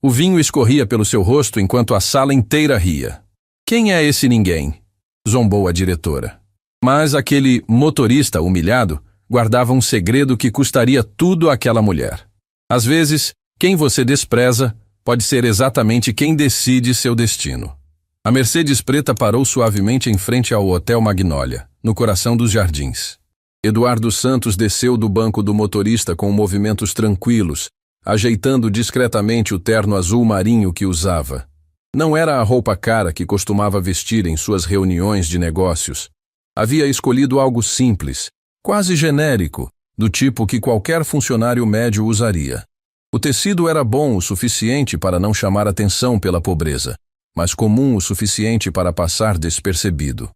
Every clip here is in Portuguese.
O vinho escorria pelo seu rosto enquanto a sala inteira ria. Quem é esse ninguém? Zombou a diretora. Mas aquele motorista humilhado guardava um segredo que custaria tudo àquela mulher. Às vezes, quem você despreza pode ser exatamente quem decide seu destino. A Mercedes preta parou suavemente em frente ao Hotel Magnólia, no coração dos jardins. Eduardo Santos desceu do banco do motorista com movimentos tranquilos, ajeitando discretamente o terno azul marinho que usava. Não era a roupa cara que costumava vestir em suas reuniões de negócios. Havia escolhido algo simples, quase genérico, do tipo que qualquer funcionário médio usaria. O tecido era bom o suficiente para não chamar atenção pela pobreza, mas comum o suficiente para passar despercebido.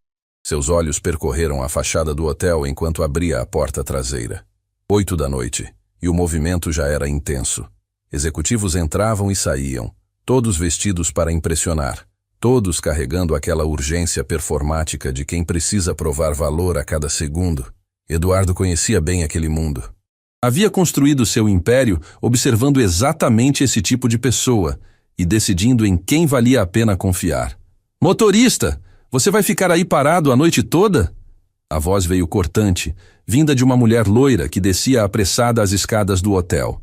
Seus olhos percorreram a fachada do hotel enquanto abria a porta traseira. 8 da noite, e o movimento já era intenso. Executivos entravam e saíam, todos vestidos para impressionar, todos carregando aquela urgência performática de quem precisa provar valor a cada segundo. Eduardo conhecia bem aquele mundo. Havia construído seu império observando exatamente esse tipo de pessoa e decidindo em quem valia a pena confiar. Motorista! Você vai ficar aí parado a noite toda? A voz veio cortante, vinda de uma mulher loira que descia apressada as escadas do hotel.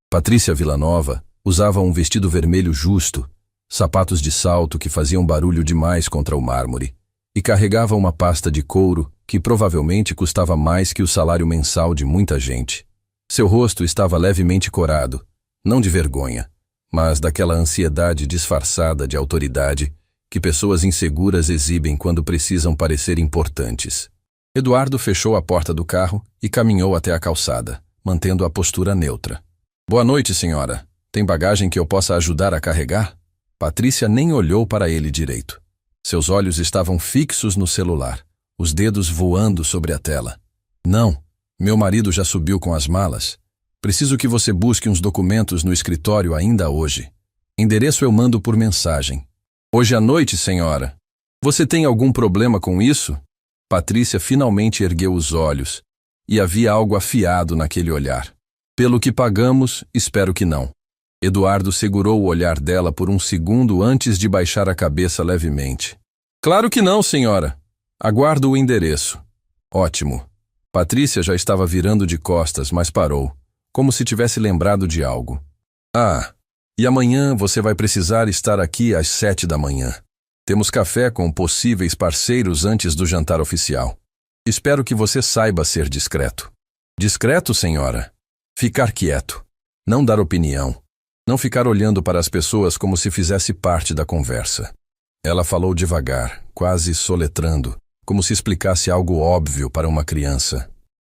Patrícia Villanova usava um vestido vermelho justo, sapatos de salto que faziam barulho demais contra o mármore, e carregava uma pasta de couro que provavelmente custava mais que o salário mensal de muita gente. Seu rosto estava levemente corado, não de vergonha, mas daquela ansiedade disfarçada de autoridade que pessoas inseguras exibem quando precisam parecer importantes. Eduardo fechou a porta do carro e caminhou até a calçada, mantendo a postura neutra. Boa noite, senhora. Tem bagagem que eu possa ajudar a carregar? Patrícia nem olhou para ele direito. Seus olhos estavam fixos no celular, os dedos voando sobre a tela. Não, meu marido já subiu com as malas. Preciso que você busque uns documentos no escritório ainda hoje. Endereço eu mando por mensagem. Hoje à noite, senhora. Você tem algum problema com isso? Patrícia finalmente ergueu os olhos, e havia algo afiado naquele olhar. Pelo que pagamos, espero que não. Eduardo segurou o olhar dela por um segundo antes de baixar a cabeça levemente. Claro que não, senhora. Aguardo o endereço. Ótimo. Patrícia já estava virando de costas, mas parou, como se tivesse lembrado de algo. Ah, e amanhã você vai precisar estar aqui às 7 da manhã. Temos café com possíveis parceiros antes do jantar oficial. Espero que você saiba ser discreto. Discreto, senhora? Ficar quieto. Não dar opinião. Não ficar olhando para as pessoas como se fizesse parte da conversa. Ela falou devagar, quase soletrando, como se explicasse algo óbvio para uma criança.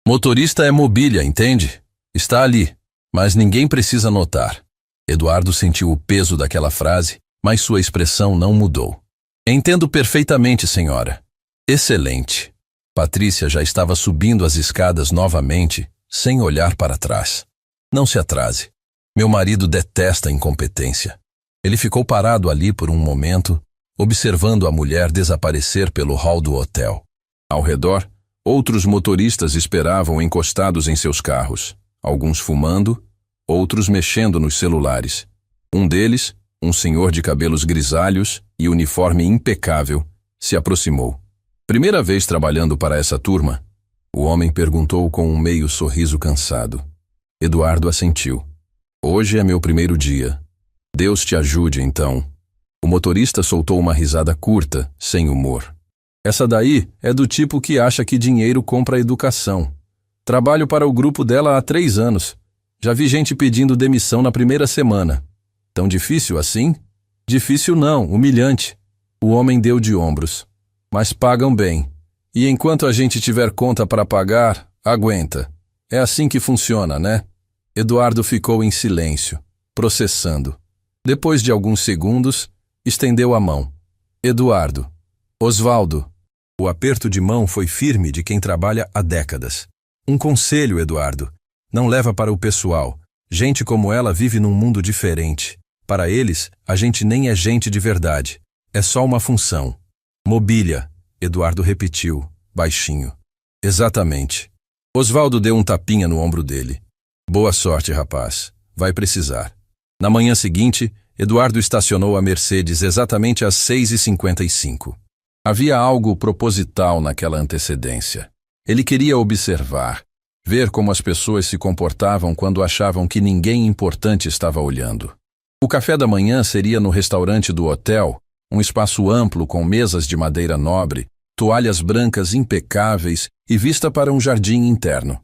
Motorista é mobília, entende? Está ali, mas ninguém precisa notar. Eduardo sentiu o peso daquela frase, mas sua expressão não mudou. Entendo perfeitamente, senhora. Excelente. Patrícia já estava subindo as escadas novamente, sem olhar para trás. Não se atrase. Meu marido detesta a incompetência. Ele ficou parado ali por um momento, observando a mulher desaparecer pelo hall do hotel. Ao redor, outros motoristas esperavam encostados em seus carros, alguns fumando, outros mexendo nos celulares. Um deles, um senhor de cabelos grisalhos e uniforme impecável, se aproximou. Primeira vez trabalhando para essa turma? O homem perguntou com um meio sorriso cansado. Eduardo assentiu. Hoje é meu primeiro dia. Deus te ajude, então. O motorista soltou uma risada curta, sem humor. Essa daí é do tipo que acha que dinheiro compra educação. Trabalho para o grupo dela há 3 anos. Já vi gente pedindo demissão na primeira semana. Tão difícil assim? Difícil não, humilhante. O homem deu de ombros. Mas pagam bem. E enquanto a gente tiver conta para pagar, aguenta. É assim que funciona, né? Eduardo ficou em silêncio, processando. Depois de alguns segundos, estendeu a mão. Eduardo. Osvaldo. O aperto de mão foi firme de quem trabalha há décadas. Um conselho, Eduardo. Não leva para o pessoal. Gente como ela vive num mundo diferente. Para eles, a gente nem é gente de verdade. É só uma função. Mobília, Eduardo repetiu, baixinho. Exatamente. Osvaldo deu um tapinha no ombro dele. Boa sorte, rapaz. Vai precisar. Na manhã seguinte, Eduardo estacionou a Mercedes exatamente às 6h55. Havia algo proposital naquela antecedência. Ele queria observar, ver como as pessoas se comportavam quando achavam que ninguém importante estava olhando. O café da manhã seria no restaurante do hotel, um espaço amplo com mesas de madeira nobre, toalhas brancas impecáveis e vista para um jardim interno.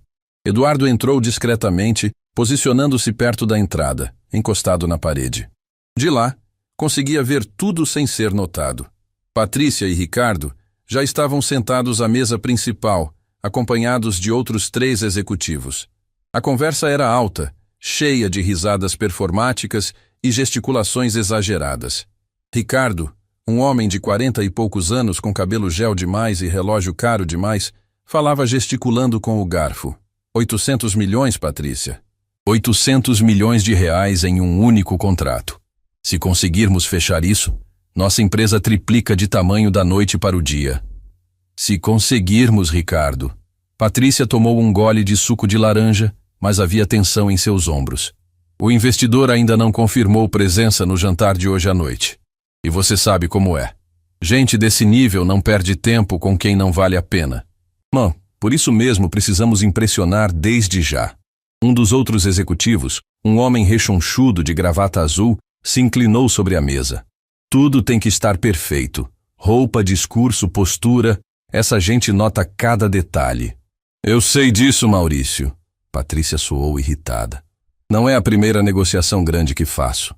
Eduardo entrou discretamente, posicionando-se perto da entrada, encostado na parede. De lá, conseguia ver tudo sem ser notado. Patrícia e Ricardo já estavam sentados à mesa principal, acompanhados de outros 3 executivos. A conversa era alta, cheia de risadas performáticas e gesticulações exageradas. Ricardo, um homem de 40 e poucos anos com cabelo gel demais e relógio caro demais, falava gesticulando com o garfo. 800 milhões, Patrícia. 800 milhões de reais em um único contrato. Se conseguirmos fechar isso, nossa empresa triplica de tamanho da noite para o dia. Se conseguirmos, Ricardo. Patrícia tomou um gole de suco de laranja, mas havia tensão em seus ombros. O investidor ainda não confirmou presença no jantar de hoje à noite. E você sabe como é. Gente desse nível não perde tempo com quem não vale a pena. Bom, por isso mesmo precisamos impressionar desde já. Um dos outros executivos, um homem rechonchudo de gravata azul, se inclinou sobre a mesa. Tudo tem que estar perfeito. Roupa, discurso, postura. Essa gente nota cada detalhe. Eu sei disso, Maurício. Patrícia soou irritada. Não é a primeira negociação grande que faço.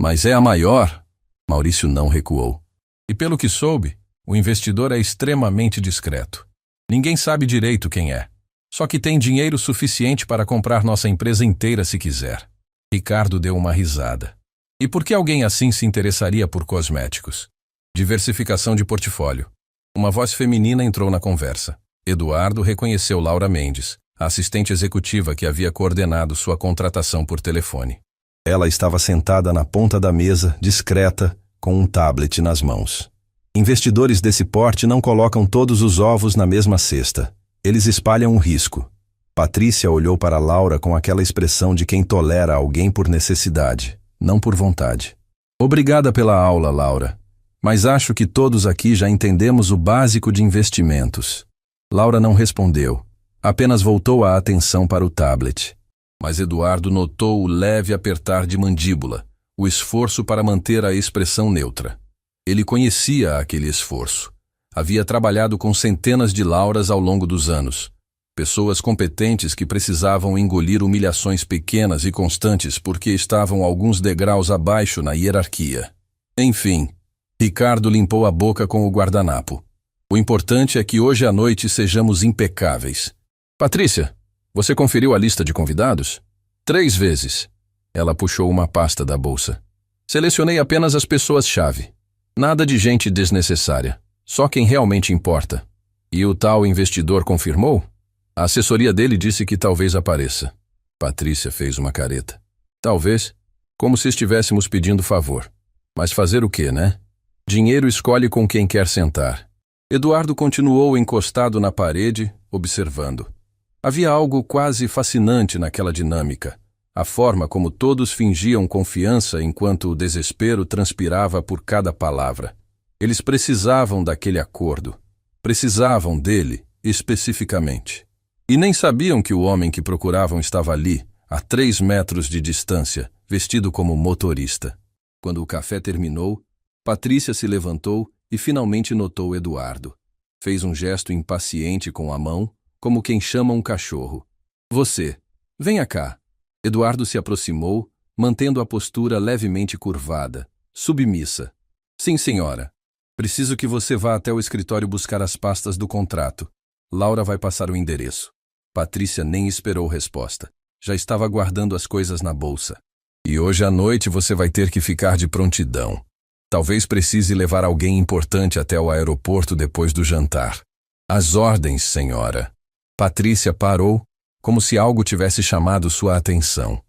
Mas é a maior. Maurício não recuou. E pelo que soube, o investidor é extremamente discreto. Ninguém sabe direito quem é. Só que tem dinheiro suficiente para comprar nossa empresa inteira se quiser. Ricardo deu uma risada. E por que alguém assim se interessaria por cosméticos? Diversificação de portfólio. Uma voz feminina entrou na conversa. Eduardo reconheceu Laura Mendes, a assistente executiva que havia coordenado sua contratação por telefone. Ela estava sentada na ponta da mesa, discreta, com um tablet nas mãos. Investidores desse porte não colocam todos os ovos na mesma cesta. Eles espalham um risco. Patrícia olhou para Laura com aquela expressão de quem tolera alguém por necessidade, não por vontade. Obrigada pela aula, Laura. Mas acho que todos aqui já entendemos o básico de investimentos. Laura não respondeu. Apenas voltou a atenção para o tablet. Mas Eduardo notou o leve apertar de mandíbula, o esforço para manter a expressão neutra. Ele conhecia aquele esforço. Havia trabalhado com centenas de Lauras ao longo dos anos. Pessoas competentes que precisavam engolir humilhações pequenas e constantes porque estavam alguns degraus abaixo na hierarquia. Enfim, Ricardo limpou a boca com o guardanapo. O importante é que hoje à noite sejamos impecáveis. Patrícia, você conferiu a lista de convidados? 3 vezes. Ela puxou uma pasta da bolsa. Selecionei apenas as pessoas-chave. Nada de gente desnecessária. Só quem realmente importa. E o tal investidor confirmou? A assessoria dele disse que talvez apareça. Patrícia fez uma careta. Talvez, como se estivéssemos pedindo favor. Mas fazer o quê, né? Dinheiro escolhe com quem quer sentar. Eduardo continuou encostado na parede, observando. Havia algo quase fascinante naquela dinâmica. A forma como todos fingiam confiança enquanto o desespero transpirava por cada palavra. Eles precisavam daquele acordo. Precisavam dele, especificamente. E nem sabiam que o homem que procuravam estava ali, a 3 metros de distância, vestido como motorista. Quando o café terminou, Patrícia se levantou e finalmente notou Eduardo. Fez um gesto impaciente com a mão, como quem chama um cachorro. Você, venha cá. Eduardo se aproximou, mantendo a postura levemente curvada, submissa. Sim, senhora. Preciso que você vá até o escritório buscar as pastas do contrato. Laura vai passar o endereço. Patrícia nem esperou resposta. Já estava guardando as coisas na bolsa. E hoje à noite você vai ter que ficar de prontidão. Talvez precise levar alguém importante até o aeroporto depois do jantar. As ordens, senhora. Patrícia parou, como se algo tivesse chamado sua atenção.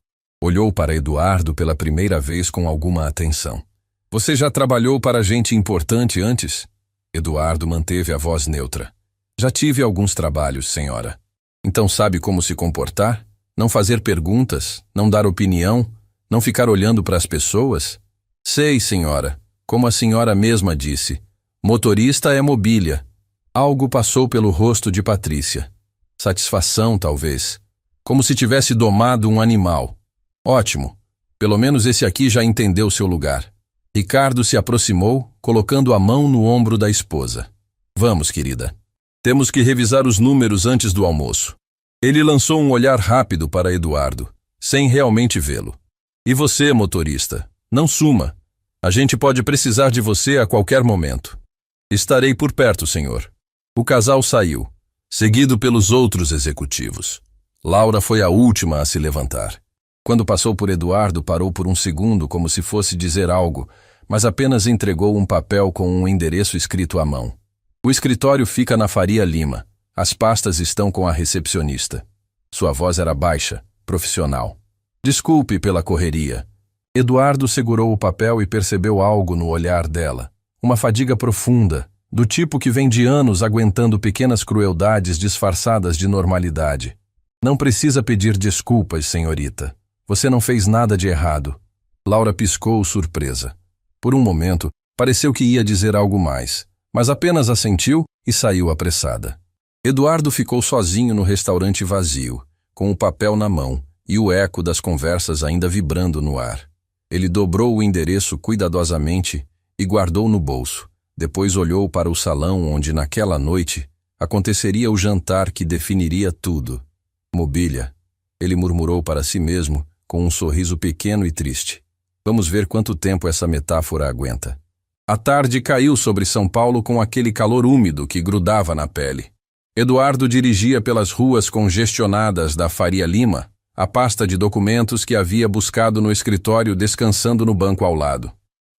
Olhou para Eduardo pela primeira vez com alguma atenção. Você já trabalhou para gente importante antes? Eduardo manteve a voz neutra. Já tive alguns trabalhos, senhora. Então sabe como se comportar? Não fazer perguntas, não dar opinião, não ficar olhando para as pessoas? Sei, senhora. Como a senhora mesma disse. Motorista é mobília. Algo passou pelo rosto de Patrícia. Satisfação, talvez. Como se tivesse domado um animal. Ótimo. Pelo menos esse aqui já entendeu seu lugar. Ricardo se aproximou, colocando a mão no ombro da esposa. Vamos, querida. Temos que revisar os números antes do almoço. Ele lançou um olhar rápido para Eduardo, sem realmente vê-lo. E você, motorista, não suma. A gente pode precisar de você a qualquer momento. Estarei por perto, senhor. O casal saiu, seguido pelos outros executivos. Laura foi a última a se levantar. Quando passou por Eduardo, parou por um segundo como se fosse dizer algo, mas apenas entregou um papel com um endereço escrito à mão. O escritório fica na Faria Lima. As pastas estão com a recepcionista. Sua voz era baixa, profissional. Desculpe pela correria. Eduardo segurou o papel e percebeu algo no olhar dela. Uma fadiga profunda, do tipo que vem de anos aguentando pequenas crueldades disfarçadas de normalidade. Não precisa pedir desculpas, senhorita. Você não fez nada de errado. Laura piscou surpresa. Por um momento, pareceu que ia dizer algo mais, mas apenas assentiu e saiu apressada. Eduardo ficou sozinho no restaurante vazio, com o papel na mão e o eco das conversas ainda vibrando no ar. Ele dobrou o endereço cuidadosamente e guardou no bolso. Depois olhou para o salão onde, naquela noite, aconteceria o jantar que definiria tudo. Mobília, ele murmurou para si mesmo, com um sorriso pequeno e triste. Vamos ver quanto tempo essa metáfora aguenta. A tarde caiu sobre São Paulo com aquele calor úmido que grudava na pele. Eduardo dirigia pelas ruas congestionadas da Faria Lima, a pasta de documentos que havia buscado no escritório descansando no banco ao lado.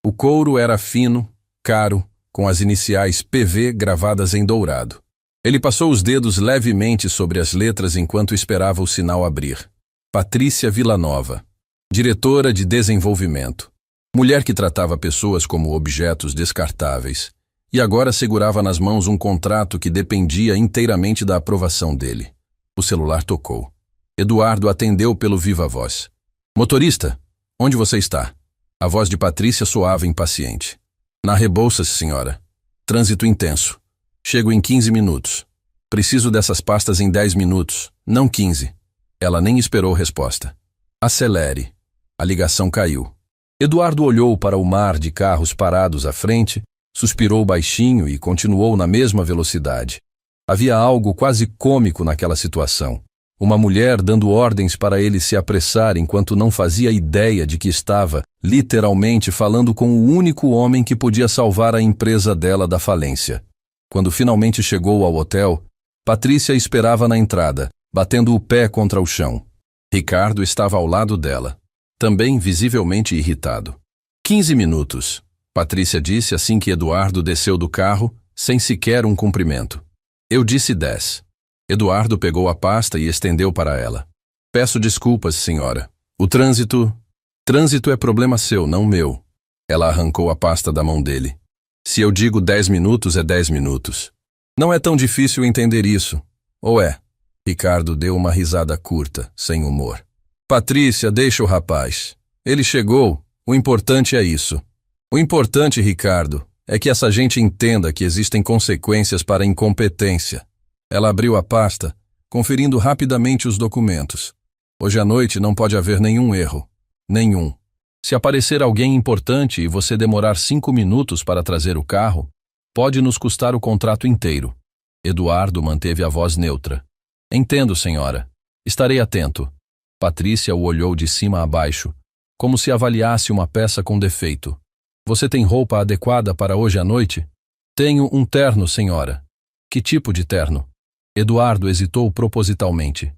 O couro era fino, caro, com as iniciais PV gravadas em dourado. Ele passou os dedos levemente sobre as letras enquanto esperava o sinal abrir. Patrícia Villanova, diretora de desenvolvimento. Mulher que tratava pessoas como objetos descartáveis. E agora segurava nas mãos um contrato que dependia inteiramente da aprovação dele. O celular tocou. Eduardo atendeu pelo viva-voz. Motorista, onde você está? A voz de Patrícia soava impaciente. Na Rebouças, senhora. Trânsito intenso. Chego em 15 minutos. Preciso dessas pastas em 10 minutos, não 15. Ela nem esperou resposta. Acelere. A ligação caiu. Eduardo olhou para o mar de carros parados à frente, suspirou baixinho e continuou na mesma velocidade. Havia algo quase cômico naquela situação. Uma mulher dando ordens para ele se apressar enquanto não fazia ideia de que estava, literalmente, falando com o único homem que podia salvar a empresa dela da falência. Quando finalmente chegou ao hotel, Patrícia esperava na entrada, batendo o pé contra o chão. Ricardo estava ao lado dela, também visivelmente irritado. 15 minutos, Patrícia disse assim que Eduardo desceu do carro, sem sequer um cumprimento. Eu disse 10. Eduardo pegou a pasta e estendeu para ela. Peço desculpas, senhora. O trânsito é problema seu, não meu. Ela arrancou a pasta da mão dele. Se eu digo 10 minutos, é 10 minutos. Não é tão difícil entender isso. Ou é? Ricardo deu uma risada curta, sem humor. Patrícia, deixa o rapaz. Ele chegou. O importante é isso. O importante, Ricardo, é que essa gente entenda que existem consequências para a incompetência. Ela abriu a pasta, conferindo rapidamente os documentos. Hoje à noite não pode haver nenhum erro. Nenhum. Se aparecer alguém importante e você demorar 5 minutos para trazer o carro, pode nos custar o contrato inteiro. Eduardo manteve a voz neutra. Entendo, senhora. Estarei atento. Patrícia o olhou de cima a baixo, como se avaliasse uma peça com defeito. Você tem roupa adequada para hoje à noite? Tenho um terno, senhora. Que tipo de terno? Eduardo hesitou propositalmente.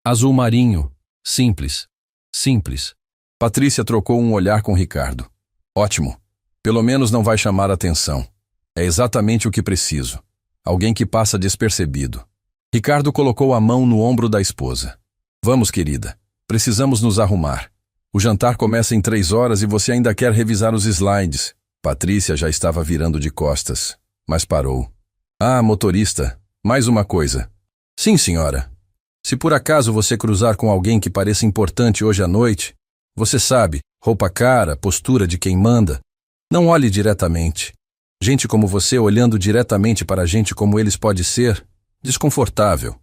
Azul marinho. Simples. Simples. Patrícia trocou um olhar com Ricardo. Ótimo. Pelo menos não vai chamar atenção. É exatamente o que preciso. Alguém que passa despercebido. Ricardo colocou a mão no ombro da esposa. Vamos, querida. Precisamos nos arrumar. O jantar começa em 3 horas e você ainda quer revisar os slides. Patrícia já estava virando de costas, mas parou. Ah, motorista, mais uma coisa. Sim, senhora. Se por acaso você cruzar com alguém que pareça importante hoje à noite, você sabe, Roupa cara, postura de quem manda. Não olhe diretamente. Gente como você olhando diretamente para gente como eles pode ser, desconfortável.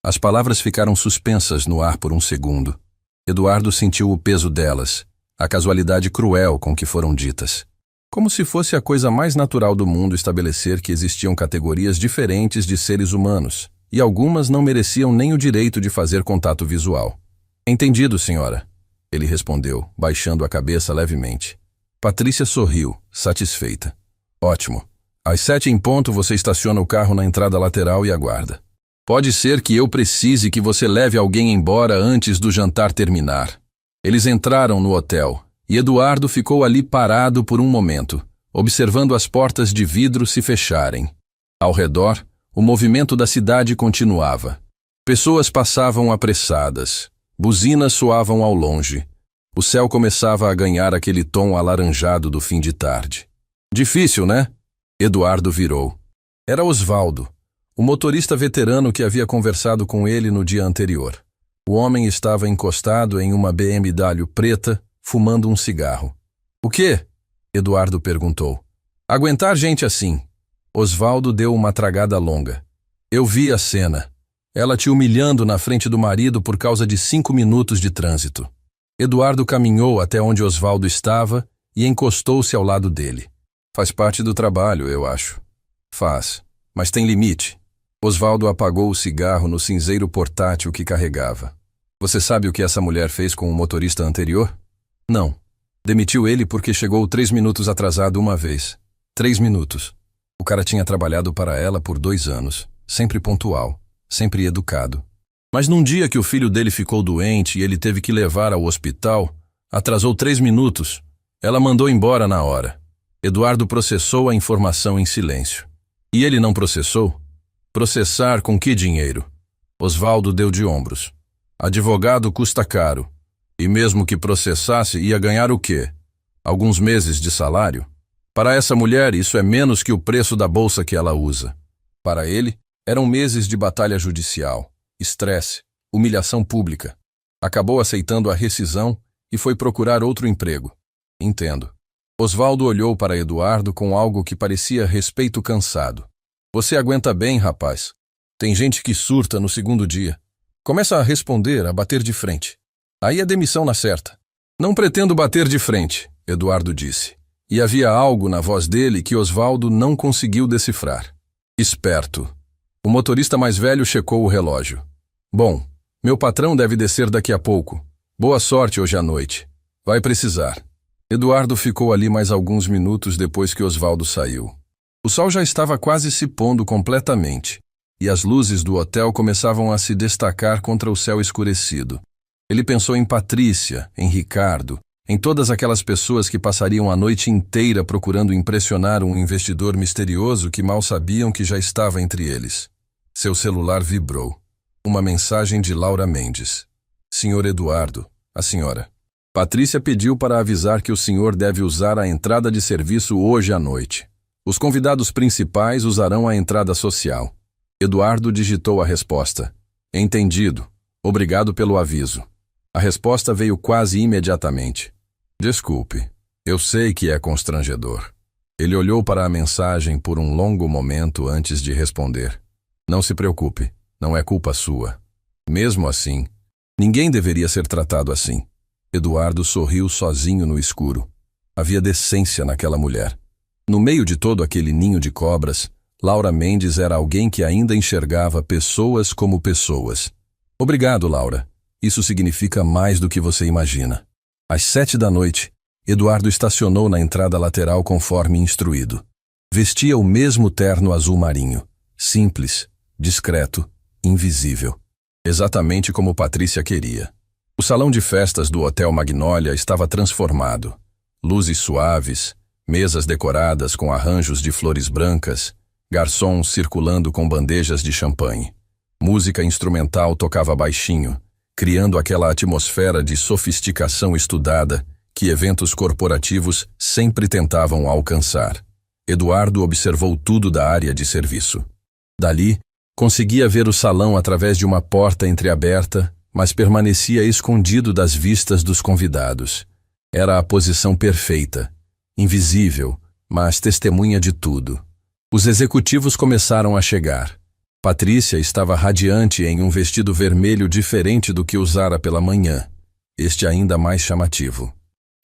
As palavras ficaram suspensas no ar por um segundo. Eduardo sentiu o peso delas, a casualidade cruel com que foram ditas. Como se fosse a coisa mais natural do mundo estabelecer que existiam categorias diferentes de seres humanos, e algumas não mereciam nem o direito de fazer contato visual. Entendido, senhora, ele respondeu, baixando a cabeça levemente. Patrícia sorriu, satisfeita. Ótimo. Às 7 em ponto você estaciona o carro na entrada lateral e aguarda. Pode ser que eu precise que você leve alguém embora antes do jantar terminar. Eles entraram no hotel, e Eduardo ficou ali parado por um momento, observando as portas de vidro se fecharem. Ao redor, o movimento da cidade continuava. Pessoas passavam apressadas. Buzinas soavam ao longe. O céu começava a ganhar aquele tom alaranjado do fim de tarde. Difícil, né? Eduardo virou. Era Osvaldo, o motorista veterano que havia conversado com ele no dia anterior. O homem estava encostado em uma BMW preta, fumando um cigarro. O quê? Eduardo perguntou. Aguentar gente assim. Osvaldo deu uma tragada longa. Eu vi a cena. Ela te humilhando na frente do marido por causa de 5 minutos de trânsito. Eduardo caminhou até onde Osvaldo estava e encostou-se ao lado dele. Faz parte do trabalho, eu acho. Faz, mas tem limite. Osvaldo apagou o cigarro no cinzeiro portátil que carregava. Você sabe o que essa mulher fez com o motorista anterior? Não. Demitiu ele porque chegou 3 minutos atrasado uma vez. 3 minutos. O cara tinha trabalhado para ela por 2 anos, sempre pontual, sempre educado. Mas num dia que o filho dele ficou doente e ele teve que levar ao hospital, atrasou 3 minutos. Ela mandou embora na hora. Eduardo processou a informação em silêncio. E ele não processou? Processar com que dinheiro? Osvaldo deu de ombros. Advogado custa caro. E mesmo que processasse, ia ganhar o quê? Alguns meses de salário? Para essa mulher, isso é menos que o preço da bolsa que ela usa. Para ele, eram meses de batalha judicial, estresse, humilhação pública. Acabou aceitando a rescisão e foi procurar outro emprego. Entendo. Osvaldo olhou para Eduardo com algo que parecia respeito cansado. Você aguenta bem, rapaz. Tem gente que surta no segundo dia. Começa a responder, a bater de frente. Aí é demissão na certa. Não pretendo bater de frente, Eduardo disse. E havia algo na voz dele que Osvaldo não conseguiu decifrar. Esperto. O motorista mais velho checou o relógio. Bom, meu patrão deve descer daqui a pouco. Boa sorte hoje à noite. Vai precisar. Eduardo ficou ali mais alguns minutos depois que Osvaldo saiu. O sol já estava quase se pondo completamente, e as luzes do hotel começavam a se destacar contra o céu escurecido. Ele pensou em Patrícia, em Ricardo, em todas aquelas pessoas que passariam a noite inteira procurando impressionar um investidor misterioso que mal sabiam que já estava entre eles. Seu celular vibrou. Uma mensagem de Laura Mendes. Senhor Eduardo, a senhora. Patrícia pediu para avisar que o senhor deve usar a entrada de serviço hoje à noite. Os convidados principais usarão a entrada social. Eduardo digitou a resposta. Entendido. Obrigado pelo aviso. A resposta veio quase imediatamente. Desculpe. Eu sei que é constrangedor. Ele olhou para a mensagem por um longo momento antes de responder. Não se preocupe. Não é culpa sua. Mesmo assim, ninguém deveria ser tratado assim. Eduardo sorriu sozinho no escuro. Havia decência naquela mulher. No meio de todo aquele ninho de cobras, Laura Mendes era alguém que ainda enxergava pessoas como pessoas. Obrigado, Laura. Isso significa mais do que você imagina. Às 7 da noite, Eduardo estacionou na entrada lateral conforme instruído. Vestia o mesmo terno azul marinho. Simples, discreto, invisível. Exatamente como Patrícia queria. O salão de festas do Hotel Magnólia estava transformado. Luzes suaves, mesas decoradas com arranjos de flores brancas, garçons circulando com bandejas de champanhe. Música instrumental tocava baixinho, criando aquela atmosfera de sofisticação estudada que eventos corporativos sempre tentavam alcançar. Eduardo observou tudo da área de serviço. Dali, conseguia ver o salão através de uma porta entreaberta, mas permanecia escondido das vistas dos convidados. Era a posição perfeita, invisível, mas testemunha de tudo. Os executivos começaram a chegar. Patrícia estava radiante em um vestido vermelho diferente do que usara pela manhã, este ainda mais chamativo.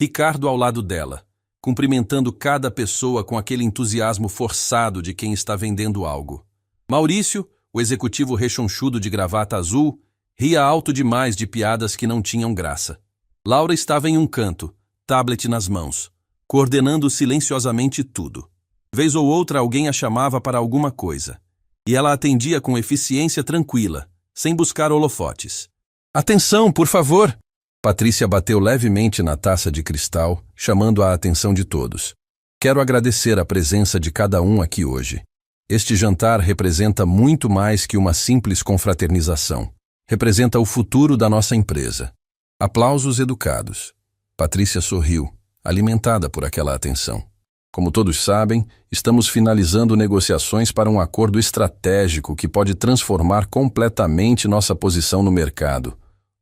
Ricardo ao lado dela, cumprimentando cada pessoa com aquele entusiasmo forçado de quem está vendendo algo. Maurício, o executivo rechonchudo de gravata azul, ria alto demais de piadas que não tinham graça. Laura estava em um canto, tablet nas mãos, coordenando silenciosamente tudo. Vez ou outra alguém a chamava para alguma coisa, e ela atendia com eficiência tranquila, sem buscar holofotes. "Atenção, por favor!" Patrícia bateu levemente na taça de cristal, chamando a atenção de todos. "Quero agradecer a presença de cada um aqui hoje. Este jantar representa muito mais que uma simples confraternização. Representa o futuro da nossa empresa." Aplausos educados. Patrícia sorriu, alimentada por aquela atenção. Como todos sabem, estamos finalizando negociações para um acordo estratégico que pode transformar completamente nossa posição no mercado.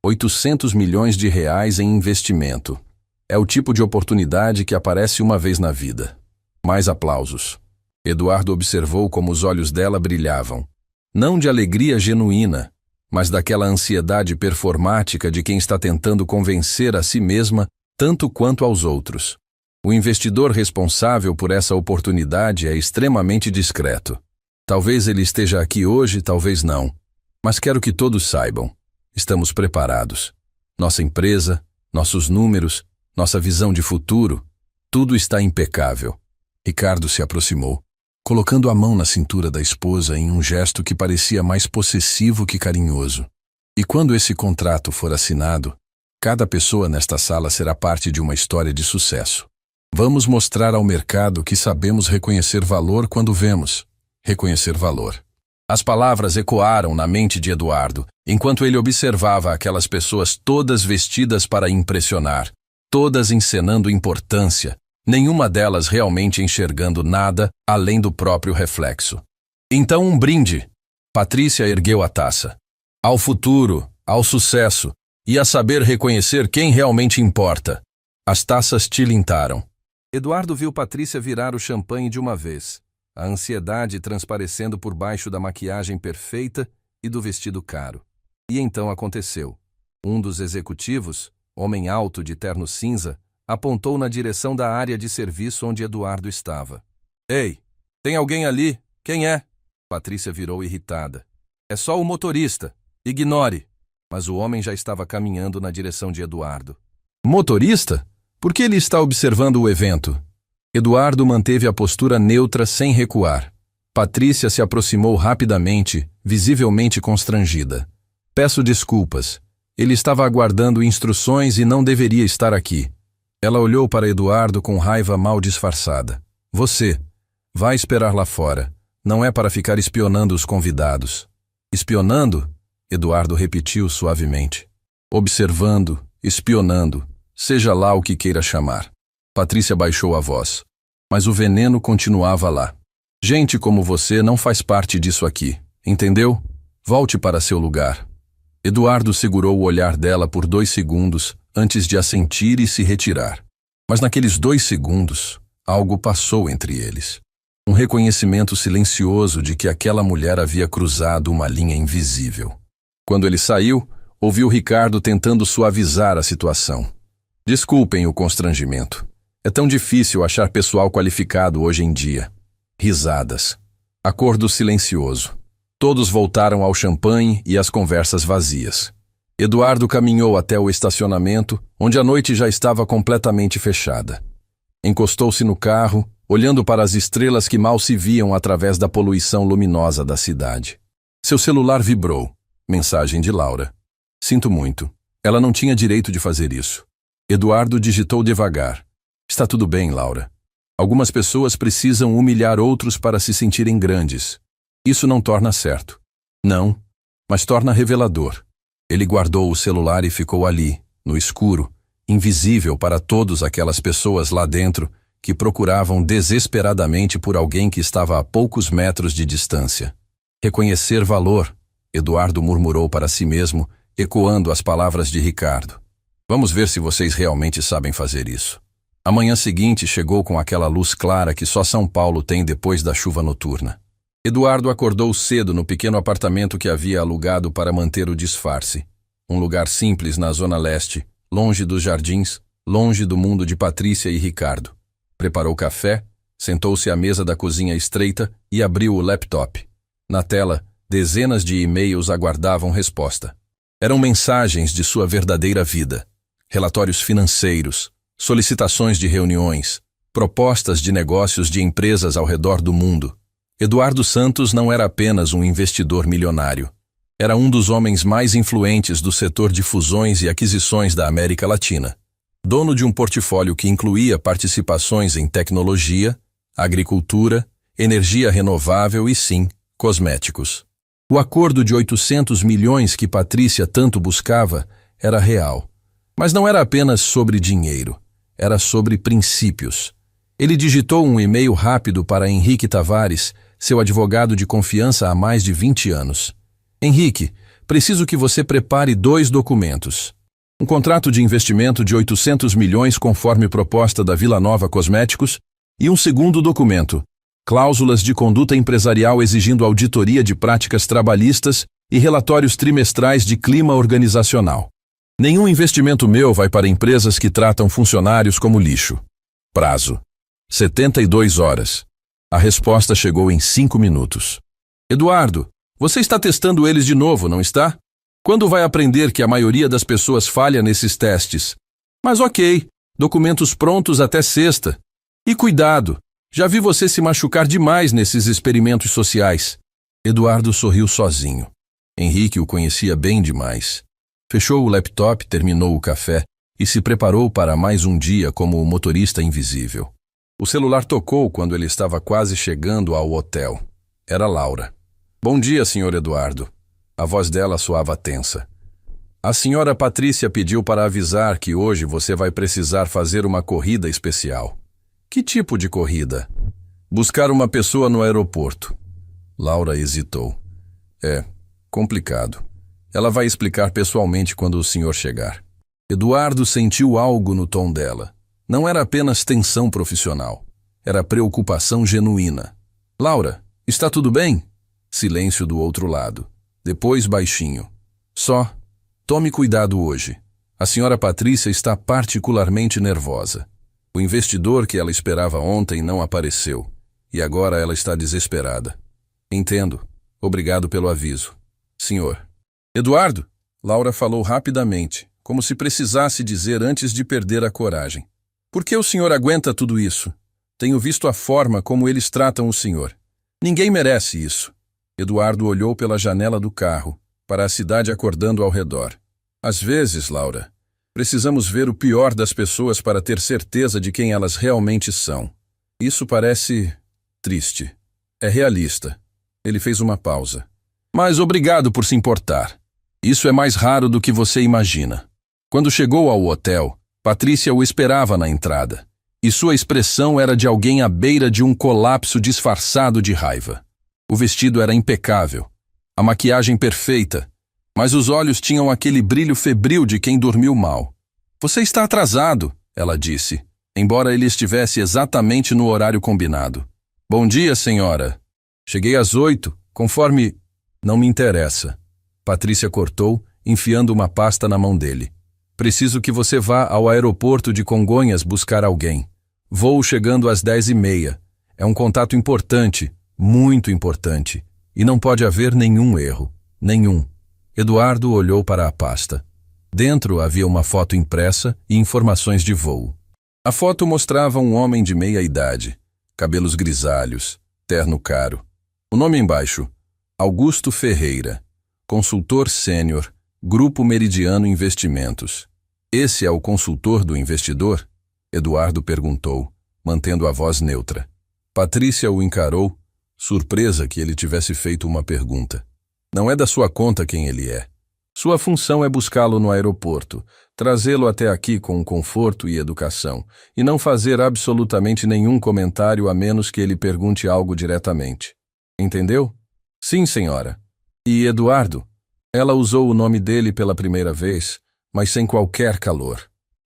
800 milhões de reais em investimento. É o tipo de oportunidade que aparece uma vez na vida. Mais aplausos. Eduardo observou como os olhos dela brilhavam. Não de alegria genuína, mas daquela ansiedade performática de quem está tentando convencer a si mesma tanto quanto aos outros. O investidor responsável por essa oportunidade é extremamente discreto. Talvez ele esteja aqui hoje, talvez não. Mas quero que todos saibam. Estamos preparados. Nossa empresa, nossos números, nossa visão de futuro, tudo está impecável. Ricardo se aproximou, colocando a mão na cintura da esposa em um gesto que parecia mais possessivo que carinhoso. "E quando esse contrato for assinado, cada pessoa nesta sala será parte de uma história de sucesso. Vamos mostrar ao mercado que sabemos reconhecer valor quando vemos. Reconhecer valor." As palavras ecoaram na mente de Eduardo, enquanto ele observava aquelas pessoas todas vestidas para impressionar, todas encenando importância, nenhuma delas realmente enxergando nada além do próprio reflexo. "Então um brinde." Patrícia ergueu a taça. "Ao futuro, ao sucesso, e a saber reconhecer quem realmente importa." As taças tilintaram. Eduardo viu Patrícia virar o champanhe de uma vez, a ansiedade transparecendo por baixo da maquiagem perfeita e do vestido caro. E então aconteceu. Um dos executivos, homem alto de terno cinza, apontou na direção da área de serviço onde Eduardo estava. "Ei, tem alguém ali? Quem é?" Patrícia virou irritada. "É só o motorista. Ignore." Mas o homem já estava caminhando na direção de Eduardo. "Motorista? Por que ele está observando o evento?" Eduardo manteve a postura neutra sem recuar. Patrícia se aproximou rapidamente, visivelmente constrangida. "Peço desculpas. Ele estava aguardando instruções e não deveria estar aqui." Ela olhou para Eduardo com raiva mal disfarçada. "Você, vai esperar lá fora. Não é para ficar espionando os convidados." "Espionando?" Eduardo repetiu suavemente. "Observando, espionando, seja lá o que queira chamar." Patrícia baixou a voz. Mas o veneno continuava lá. "Gente como você não faz parte disso aqui, entendeu? Volte para seu lugar." Eduardo segurou o olhar dela por 2 segundos antes de assentir e se retirar. Mas naqueles 2 segundos, algo passou entre eles. Um reconhecimento silencioso de que aquela mulher havia cruzado uma linha invisível. Quando ele saiu, ouviu Ricardo tentando suavizar a situação. "Desculpem o constrangimento. É tão difícil achar pessoal qualificado hoje em dia." Risadas. Acordo silencioso. Todos voltaram ao champanhe e às conversas vazias. Eduardo caminhou até o estacionamento, onde a noite já estava completamente fechada. Encostou-se no carro, olhando para as estrelas que mal se viam através da poluição luminosa da cidade. Seu celular vibrou. Mensagem de Laura. "Sinto muito. Ela não tinha direito de fazer isso." Eduardo digitou devagar. "Está tudo bem, Laura. Algumas pessoas precisam humilhar outros para se sentirem grandes. Isso não torna certo." "Não, mas torna revelador." Ele guardou o celular e ficou ali, no escuro, invisível para todas aquelas pessoas lá dentro que procuravam desesperadamente por alguém que estava a poucos metros de distância. "Reconhecer valor", Eduardo murmurou para si mesmo, ecoando as palavras de Ricardo. Vamos ver se vocês realmente sabem fazer isso. A manhã seguinte chegou com aquela luz clara que só São Paulo tem depois da chuva noturna. Eduardo acordou cedo no pequeno apartamento que havia alugado para manter o disfarce. Um lugar simples na Zona Leste, longe dos jardins, longe do mundo de Patrícia e Ricardo. Preparou café, sentou-se à mesa da cozinha estreita e abriu o laptop. Na tela, dezenas de e-mails aguardavam resposta. Eram mensagens de sua verdadeira vida. Relatórios financeiros, solicitações de reuniões, propostas de negócios de empresas ao redor do mundo. Eduardo Santos não era apenas um investidor milionário. Era um dos homens mais influentes do setor de fusões e aquisições da América Latina. Dono de um portfólio que incluía participações em tecnologia, agricultura, energia renovável e, sim, cosméticos. O acordo de 800 milhões que Patrícia tanto buscava era real. Mas não era apenas sobre dinheiro, era sobre princípios. Ele digitou um e-mail rápido para Henrique Tavares, seu advogado de confiança há mais de 20 anos. Henrique, preciso que você prepare 2 documentos. Um contrato de investimento de 800 milhões conforme proposta da Vila Nova Cosméticos e um segundo documento, cláusulas de conduta empresarial exigindo auditoria de práticas trabalhistas e relatórios trimestrais de clima organizacional. Nenhum investimento meu vai para empresas que tratam funcionários como lixo. Prazo: 72 horas. A resposta chegou em 5 minutos. Eduardo, você está testando eles de novo, não está? Quando vai aprender que a maioria das pessoas falha nesses testes? Mas ok, documentos prontos até sexta. E cuidado, já vi você se machucar demais nesses experimentos sociais. Eduardo sorriu sozinho. Henrique o conhecia bem demais. Fechou o laptop, terminou o café e se preparou para mais um dia como o motorista invisível. O celular tocou quando ele estava quase chegando ao hotel. Era Laura. Bom dia, Sr. Eduardo. A voz dela soava tensa. A senhora Patrícia pediu para avisar que hoje você vai precisar fazer uma corrida especial. Que tipo de corrida? Buscar uma pessoa no aeroporto. Laura hesitou. É complicado. Ela vai explicar pessoalmente quando o senhor chegar. Eduardo sentiu algo no tom dela. Não era apenas tensão profissional. Era preocupação genuína. Laura, está tudo bem? Silêncio do outro lado. Depois baixinho. Só, tome cuidado hoje. A senhora Patrícia está particularmente nervosa. O investidor que ela esperava ontem não apareceu. E agora ela está desesperada. Entendo. Obrigado pelo aviso. Senhor. Eduardo, Laura falou rapidamente, como se precisasse dizer antes de perder a coragem. Por que o senhor aguenta tudo isso? Tenho visto a forma como eles tratam o senhor. Ninguém merece isso. Eduardo olhou pela janela do carro, para a cidade acordando ao redor. Às vezes, Laura, precisamos ver o pior das pessoas para ter certeza de quem elas realmente são. Isso parece triste. É realista. Ele fez uma pausa. Mas obrigado por se importar. Isso é mais raro do que você imagina. Quando chegou ao hotel, Patrícia o esperava na entrada, e sua expressão era de alguém à beira de um colapso disfarçado de raiva. O vestido era impecável, a maquiagem perfeita, mas os olhos tinham aquele brilho febril de quem dormiu mal. Você está atrasado, ela disse, embora ele estivesse exatamente no horário combinado. Bom dia, senhora. Cheguei às 8, conforme... Não me interessa. Patrícia cortou, enfiando uma pasta na mão dele. Preciso que você vá ao aeroporto de Congonhas buscar alguém. Voo chegando às 10h30. É um contato importante, muito importante, e não pode haver nenhum erro. Nenhum. Eduardo olhou para a pasta. Dentro havia uma foto impressa e informações de voo. A foto mostrava um homem de meia idade, cabelos grisalhos, terno caro. O nome embaixo: Augusto Ferreira, consultor sênior, Grupo Meridiano Investimentos. Esse é o consultor do investidor? Eduardo perguntou, mantendo a voz neutra. Patrícia o encarou, surpresa que ele tivesse feito uma pergunta. Não é da sua conta quem ele é. Sua função é buscá-lo no aeroporto, trazê-lo até aqui com conforto e educação, e não fazer absolutamente nenhum comentário a menos que ele pergunte algo diretamente. Entendeu? Sim, senhora. E Eduardo? Ela usou o nome dele pela primeira vez, mas sem qualquer calor.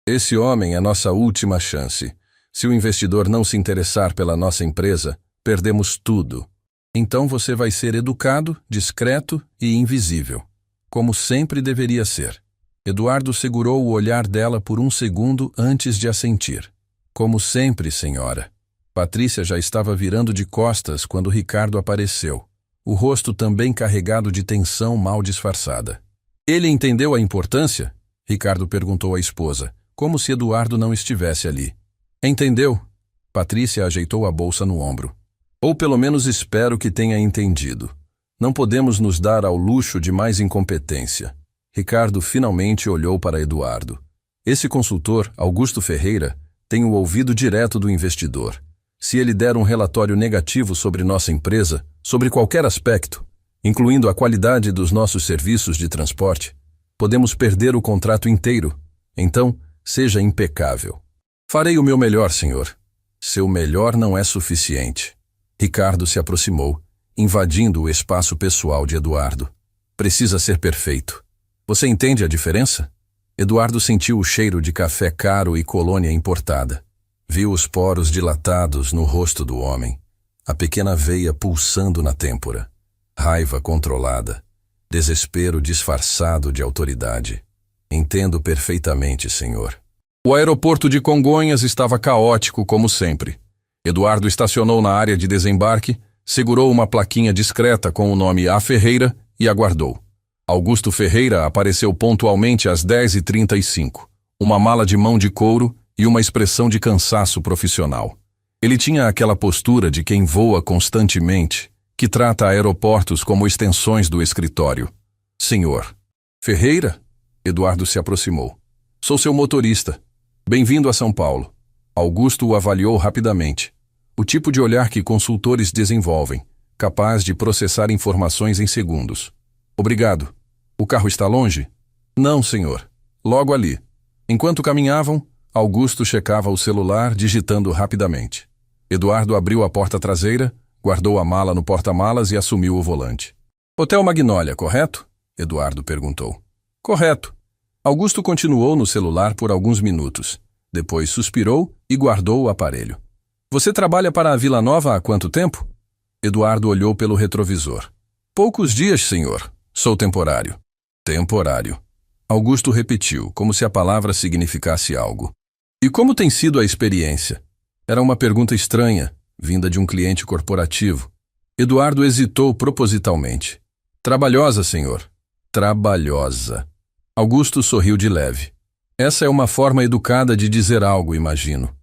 Esse homem é nossa última chance. Se o investidor não se interessar pela nossa empresa, perdemos tudo. Então você vai ser educado, discreto e invisível, como sempre deveria ser. Eduardo segurou o olhar dela por um segundo antes de assentir. Como sempre, senhora. Patrícia já estava virando de costas quando Ricardo apareceu, o rosto também carregado de tensão mal disfarçada. Ele entendeu a importância? Ricardo perguntou à esposa, como se Eduardo não estivesse ali. Entendeu? Patrícia ajeitou a bolsa no ombro. Ou pelo menos espero que tenha entendido. Não podemos nos dar ao luxo de mais incompetência. Ricardo finalmente olhou para Eduardo. Esse consultor, Augusto Ferreira, tem o ouvido direto do investidor. Se ele der um relatório negativo sobre nossa empresa, sobre qualquer aspecto, incluindo a qualidade dos nossos serviços de transporte, podemos perder o contrato inteiro. Então, seja impecável. Farei o meu melhor, senhor. Seu melhor não é suficiente. Ricardo se aproximou, invadindo o espaço pessoal de Eduardo. Precisa ser perfeito. Você entende a diferença? Eduardo sentiu o cheiro de café caro e colônia importada. Viu os poros dilatados no rosto do homem, a pequena veia pulsando na têmpora. Raiva controlada, desespero disfarçado de autoridade. Entendo perfeitamente, senhor. O aeroporto de Congonhas estava caótico como sempre. Eduardo estacionou na área de desembarque, segurou uma plaquinha discreta com o nome A Ferreira e aguardou. Augusto Ferreira apareceu pontualmente às 10h35, uma mala de mão de couro e uma expressão de cansaço profissional. Ele tinha aquela postura de quem voa constantemente, que trata aeroportos como extensões do escritório. Senhor. Ferreira? Eduardo se aproximou. Sou seu motorista. Bem-vindo a São Paulo. Augusto o avaliou rapidamente. O tipo de olhar que consultores desenvolvem, capaz de processar informações em segundos. Obrigado. O carro está longe? Não, senhor. Logo ali. Enquanto caminhavam, Augusto checava o celular, digitando rapidamente. Eduardo abriu a porta traseira, guardou a mala no porta-malas e assumiu o volante. Hotel Magnólia, correto? Eduardo perguntou. Correto. Augusto continuou no celular por alguns minutos. Depois suspirou e guardou o aparelho. Você trabalha para a Vila Nova há quanto tempo? Eduardo olhou pelo retrovisor. Poucos dias, senhor. Sou temporário. Temporário. Augusto repetiu, como se a palavra significasse algo. E como tem sido a experiência? Era uma pergunta estranha, vinda de um cliente corporativo. Eduardo hesitou propositalmente. Trabalhosa, senhor. Trabalhosa. Augusto sorriu de leve. Essa é uma forma educada de dizer algo, imagino.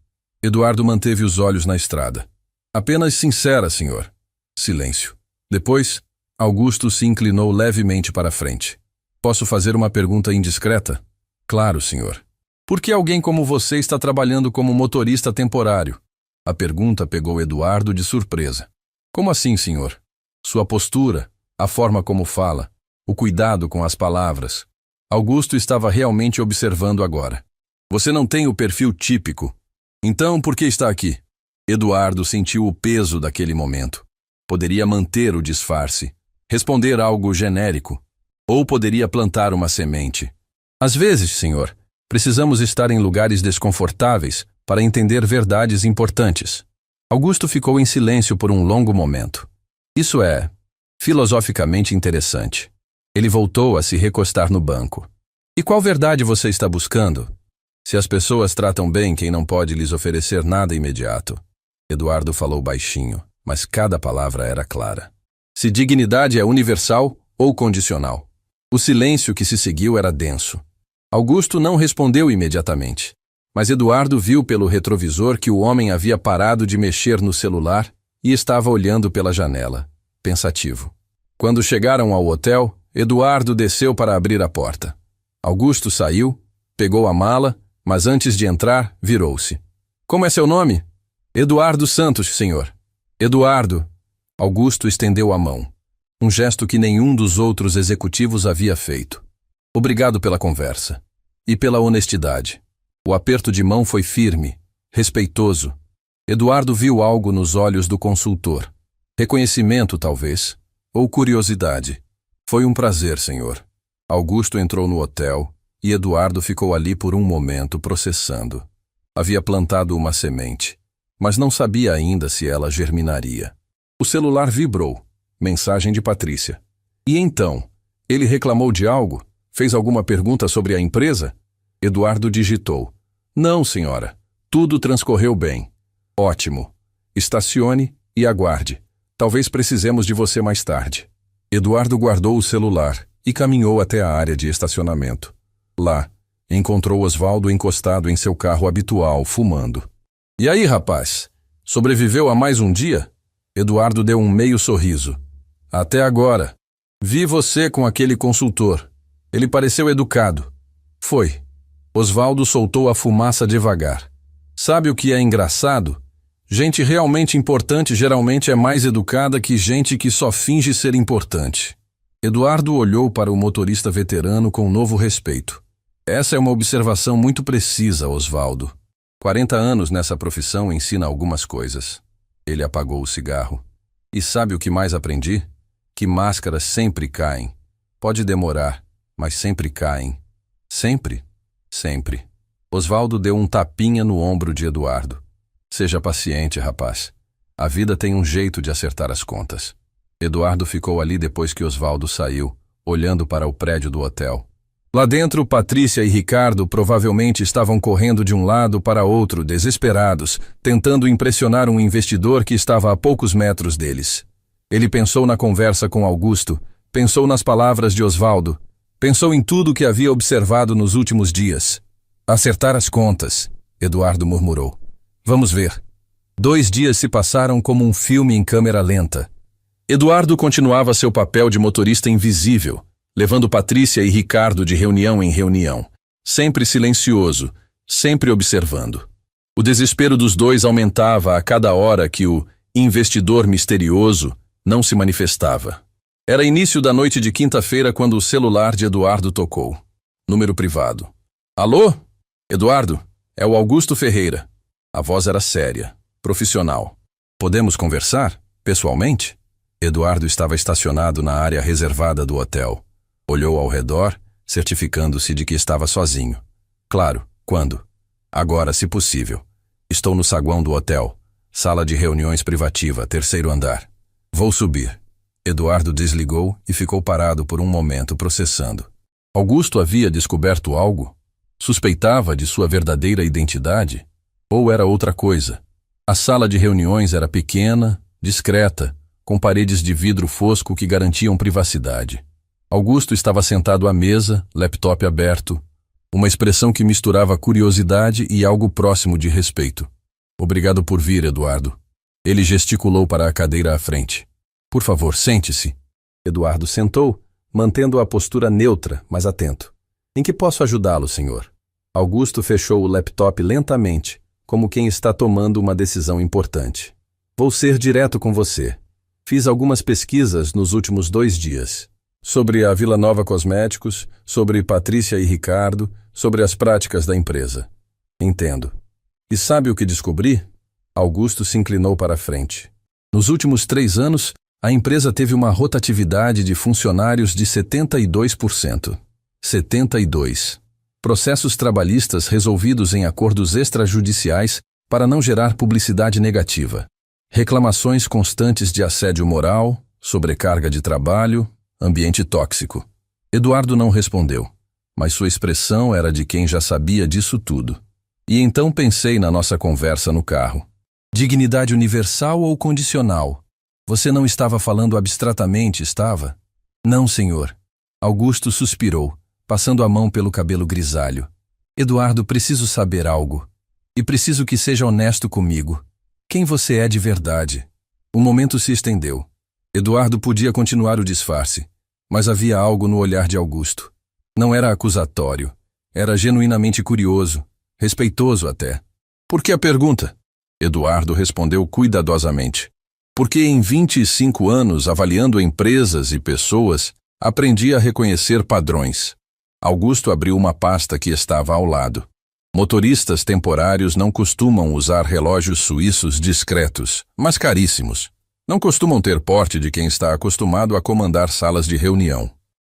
Eduardo manteve os olhos na estrada. Apenas sincera, senhor. Silêncio. Depois, Augusto se inclinou levemente para a frente. Posso fazer uma pergunta indiscreta? Claro, senhor. Por que alguém como você está trabalhando como motorista temporário? A pergunta pegou Eduardo de surpresa. Como assim, senhor? Sua postura, a forma como fala, o cuidado com as palavras. Augusto estava realmente observando agora. Você não tem o perfil típico. Então, por que está aqui? Eduardo sentiu o peso daquele momento. Poderia manter o disfarce, responder algo genérico, ou poderia plantar uma semente. Às vezes, senhor, precisamos estar em lugares desconfortáveis para entender verdades importantes. Augusto ficou em silêncio por um longo momento. Isso é filosoficamente interessante. Ele voltou a se recostar no banco. E qual verdade você está buscando? Se as pessoas tratam bem quem não pode lhes oferecer nada imediato. Eduardo falou baixinho, mas cada palavra era clara. Se dignidade é universal ou condicional. O silêncio que se seguiu era denso. Augusto não respondeu imediatamente, mas Eduardo viu pelo retrovisor que o homem havia parado de mexer no celular e estava olhando pela janela, pensativo. Quando chegaram ao hotel, Eduardo desceu para abrir a porta. Augusto saiu, pegou a mala, mas antes de entrar, virou-se. Como é seu nome? Eduardo Santos, senhor. Eduardo. Augusto estendeu a mão. Um gesto que nenhum dos outros executivos havia feito. Obrigado pela conversa. E pela honestidade. O aperto de mão foi firme, respeitoso. Eduardo viu algo nos olhos do consultor. Reconhecimento, talvez, ou curiosidade. Foi um prazer, senhor. Augusto entrou no hotel, e Eduardo ficou ali por um momento processando. Havia plantado uma semente, mas não sabia ainda se ela germinaria. O celular vibrou. Mensagem de Patrícia. E então? Ele reclamou de algo? Fez alguma pergunta sobre a empresa? Eduardo digitou. Não, senhora. Tudo transcorreu bem. Ótimo. Estacione e aguarde. Talvez precisemos de você mais tarde. Eduardo guardou o celular e caminhou até a área de estacionamento. Lá, encontrou Osvaldo encostado em seu carro habitual, fumando. E aí, rapaz? Sobreviveu a mais um dia? Eduardo deu um meio sorriso. Até agora. Vi você com aquele consultor. Ele pareceu educado. Foi. Osvaldo soltou a fumaça devagar. Sabe o que é engraçado? Gente realmente importante geralmente é mais educada que gente que só finge ser importante. Eduardo olhou para o motorista veterano com novo respeito. Essa é uma observação muito precisa, Osvaldo. 40 anos nessa profissão ensina algumas coisas. Ele apagou o cigarro. E sabe o que mais aprendi? Que máscaras sempre caem. Pode demorar, mas sempre caem. Sempre? Sempre. Osvaldo deu um tapinha no ombro de Eduardo. Seja paciente, rapaz. A vida tem um jeito de acertar as contas. Eduardo ficou ali depois que Osvaldo saiu, olhando para o prédio do hotel. Lá dentro, Patrícia e Ricardo provavelmente estavam correndo de um lado para outro, desesperados, tentando impressionar um investidor que estava a poucos metros deles. Ele pensou na conversa com Augusto, pensou nas palavras de Osvaldo, pensou em tudo o que havia observado nos últimos dias. Acertar as contas, Eduardo murmurou. Vamos ver. 2 dias se passaram como um filme em câmera lenta. Eduardo continuava seu papel de motorista invisível, levando Patrícia e Ricardo de reunião em reunião, sempre silencioso, sempre observando. O desespero dos dois aumentava a cada hora que o investidor misterioso não se manifestava. Era início da noite de quinta-feira quando o celular de Eduardo tocou. Número privado. Alô? Eduardo, é o Augusto Ferreira. A voz era séria, profissional. Podemos conversar, pessoalmente? Eduardo estava estacionado na área reservada do hotel. Olhou ao redor, certificando-se de que estava sozinho. Claro, quando? Agora, se possível. Estou no saguão do hotel. Sala de reuniões privativa, 3º andar. Vou subir. Eduardo desligou e ficou parado por um momento processando. Augusto havia descoberto algo? Suspeitava de sua verdadeira identidade? Ou era outra coisa? A sala de reuniões era pequena, discreta, com paredes de vidro fosco que garantiam privacidade. Augusto estava sentado à mesa, laptop aberto, uma expressão que misturava curiosidade e algo próximo de respeito. Obrigado por vir, Eduardo. Ele gesticulou para a cadeira à frente. Por favor, sente-se. Eduardo sentou, mantendo a postura neutra, mas atento. Em que posso ajudá-lo, senhor? Augusto fechou o laptop lentamente, como quem está tomando uma decisão importante. Vou ser direto com você. Fiz algumas pesquisas nos últimos 2 dias. Sobre a Vila Nova Cosméticos, sobre Patrícia e Ricardo, sobre as práticas da empresa. Entendo. E sabe o que descobri? Augusto se inclinou para a frente. Nos últimos 3 anos, a empresa teve uma rotatividade de funcionários de 72%. 72%. Processos trabalhistas resolvidos em acordos extrajudiciais para não gerar publicidade negativa. Reclamações constantes de assédio moral, sobrecarga de trabalho, ambiente tóxico. Eduardo não respondeu, mas sua expressão era de quem já sabia disso tudo. E então pensei na nossa conversa no carro. Dignidade universal ou condicional? Você não estava falando abstratamente, estava? Não, senhor. Augusto suspirou, passando a mão pelo cabelo grisalho. Eduardo, preciso saber algo. E preciso que seja honesto comigo. Quem você é de verdade? O momento se estendeu. Eduardo podia continuar o disfarce, mas havia algo no olhar de Augusto. Não era acusatório. Era genuinamente curioso, respeitoso até. Por que a pergunta? Eduardo respondeu cuidadosamente. Porque em 25 anos, avaliando empresas e pessoas, aprendi a reconhecer padrões. Augusto abriu uma pasta que estava ao lado. Motoristas temporários não costumam usar relógios suíços discretos, mas caríssimos. Não costumam ter porte de quem está acostumado a comandar salas de reunião.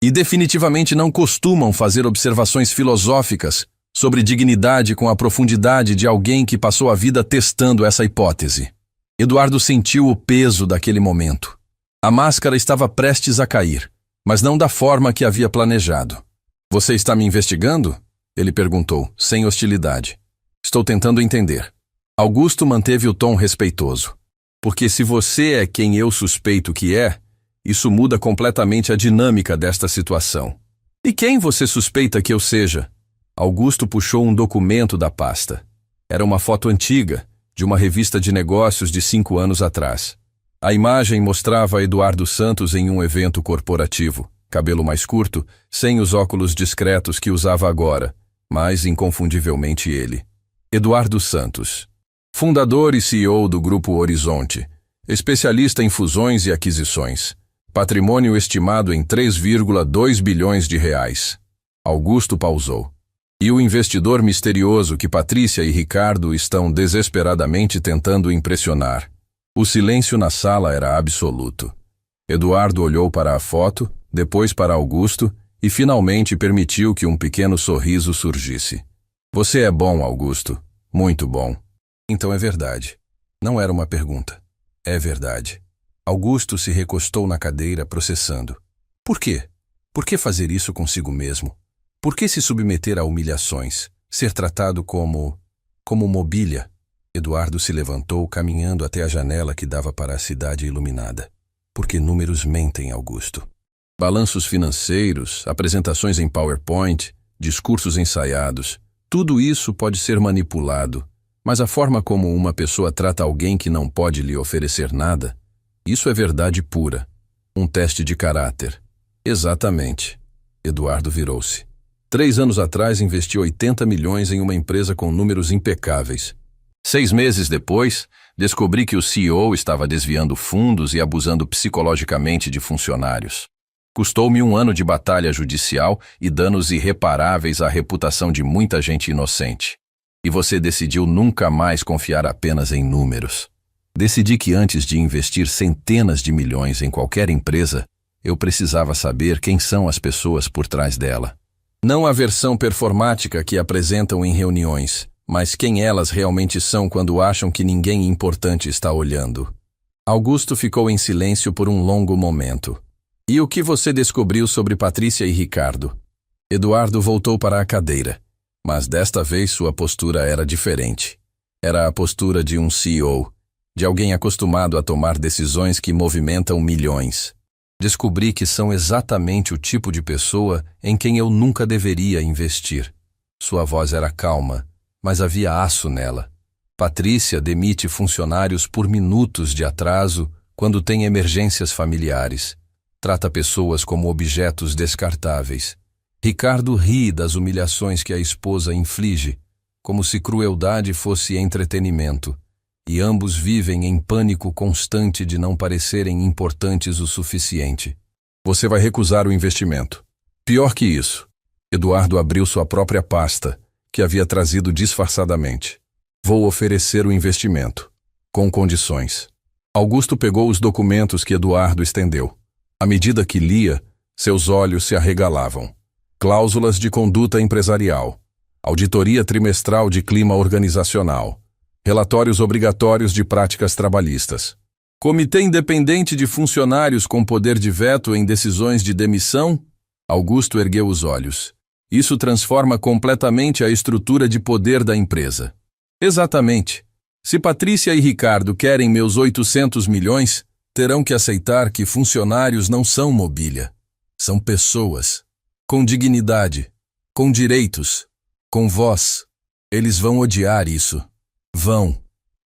E definitivamente não costumam fazer observações filosóficas sobre dignidade com a profundidade de alguém que passou a vida testando essa hipótese. Eduardo sentiu o peso daquele momento. A máscara estava prestes a cair, mas não da forma que havia planejado. Você está me investigando? Ele perguntou, sem hostilidade. Estou tentando entender. Augusto manteve o tom respeitoso. Porque se você é quem eu suspeito que é, isso muda completamente a dinâmica desta situação. E quem você suspeita que eu seja? Augusto puxou um documento da pasta. Era uma foto antiga, de uma revista de negócios de 5 anos atrás. A imagem mostrava Eduardo Santos em um evento corporativo, cabelo mais curto, sem os óculos discretos que usava agora, mas inconfundivelmente ele. Eduardo Santos, fundador e CEO do Grupo Horizonte, especialista em fusões e aquisições, patrimônio estimado em 3,2 bilhões de reais. Augusto pausou. E o investidor misterioso que Patrícia e Ricardo estão desesperadamente tentando impressionar. O silêncio na sala era absoluto. Eduardo olhou para a foto, depois para Augusto e finalmente permitiu que um pequeno sorriso surgisse. Você é bom, Augusto. Muito bom. Então é verdade. Não era uma pergunta. É verdade. Augusto se recostou na cadeira, processando. Por quê? Por que fazer isso consigo mesmo? Por que se submeter a humilhações? Ser tratado como mobília? Eduardo se levantou, caminhando até a janela que dava para a cidade iluminada. Porque números mentem, Augusto. Balanços financeiros, apresentações em PowerPoint, discursos ensaiados, tudo isso pode ser manipulado, mas a forma como uma pessoa trata alguém que não pode lhe oferecer nada, isso é verdade pura. Um teste de caráter. Exatamente. Eduardo virou-se. 3 anos atrás investi 80 milhões em uma empresa com números impecáveis. 6 meses depois, descobri que o CEO estava desviando fundos e abusando psicologicamente de funcionários. Custou-me 1 ano de batalha judicial e danos irreparáveis à reputação de muita gente inocente. E você decidiu nunca mais confiar apenas em números. Decidi que antes de investir centenas de milhões em qualquer empresa, eu precisava saber quem são as pessoas por trás dela. Não a versão performática que apresentam em reuniões, mas quem elas realmente são quando acham que ninguém importante está olhando. Augusto ficou em silêncio por um longo momento. E o que você descobriu sobre Patrícia e Ricardo? Eduardo voltou para a cadeira, mas desta vez sua postura era diferente. Era a postura de um CEO, de alguém acostumado a tomar decisões que movimentam milhões. Descobri que são exatamente o tipo de pessoa em quem eu nunca deveria investir. Sua voz era calma, mas havia aço nela. Patrícia demite funcionários por minutos de atraso quando tem emergências familiares. Trata pessoas como objetos descartáveis. Ricardo ri das humilhações que a esposa inflige, como se crueldade fosse entretenimento. E ambos vivem em pânico constante de não parecerem importantes o suficiente. Você vai recusar o investimento. Pior que isso, Eduardo abriu sua própria pasta, que havia trazido disfarçadamente. Vou oferecer o investimento, com condições. Augusto pegou os documentos que Eduardo estendeu. À medida que lia, seus olhos se arregalavam. Cláusulas de conduta empresarial, auditoria trimestral de clima organizacional, relatórios obrigatórios de práticas trabalhistas. Comitê independente de funcionários com poder de veto em decisões de demissão? Augusto ergueu os olhos. Isso transforma completamente a estrutura de poder da empresa. Exatamente. Se Patrícia e Ricardo querem meus 800 milhões, terão que aceitar que funcionários não são mobília. São pessoas. Com dignidade. Com direitos. Com voz. Eles vão odiar isso. Vão.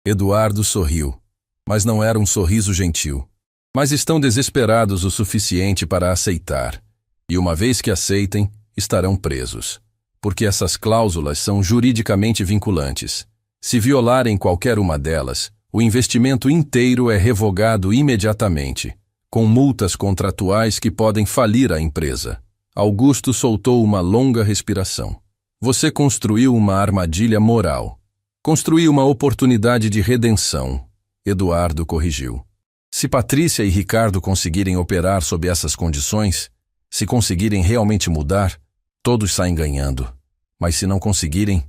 Eduardo sorriu, mas não era um sorriso gentil. Mas estão desesperados o suficiente para aceitar. E uma vez que aceitem, estarão presos. Porque essas cláusulas são juridicamente vinculantes. Se violarem qualquer uma delas, o investimento inteiro é revogado imediatamente, com multas contratuais que podem falir a empresa. Augusto soltou uma longa respiração. Você construiu uma armadilha moral. Construí uma oportunidade de redenção. Eduardo corrigiu. Se Patrícia e Ricardo conseguirem operar sob essas condições, Se conseguirem realmente mudar, todos saem ganhando. Mas se não conseguirem,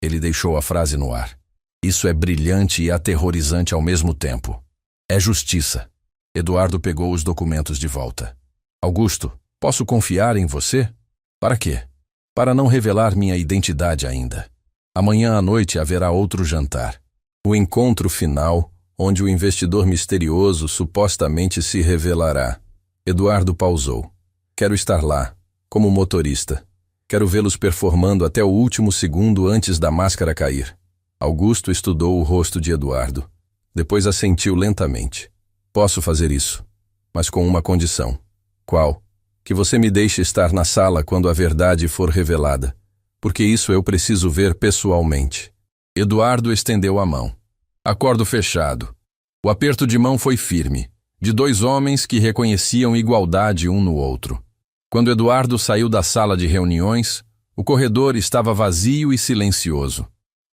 ele deixou a frase no ar. Isso é brilhante e aterrorizante ao mesmo tempo. É justiça. Eduardo pegou os documentos de volta. Augusto, posso confiar em você? Para quê? Para não revelar minha identidade ainda. Amanhã à noite haverá outro jantar. O encontro final, onde o investidor misterioso supostamente se revelará. Eduardo pausou. Quero estar lá, como motorista. Quero vê-los performando até o último segundo antes da máscara cair. Augusto estudou o rosto de Eduardo. Depois assentiu lentamente. Posso fazer isso, mas com uma condição. Qual? Que você me deixe estar na sala quando a verdade for revelada, porque isso eu preciso ver pessoalmente. Eduardo estendeu a mão. Acordo fechado. O aperto de mão foi firme, de dois homens que reconheciam igualdade um no outro. Quando Eduardo saiu da sala de reuniões, o corredor estava vazio e silencioso.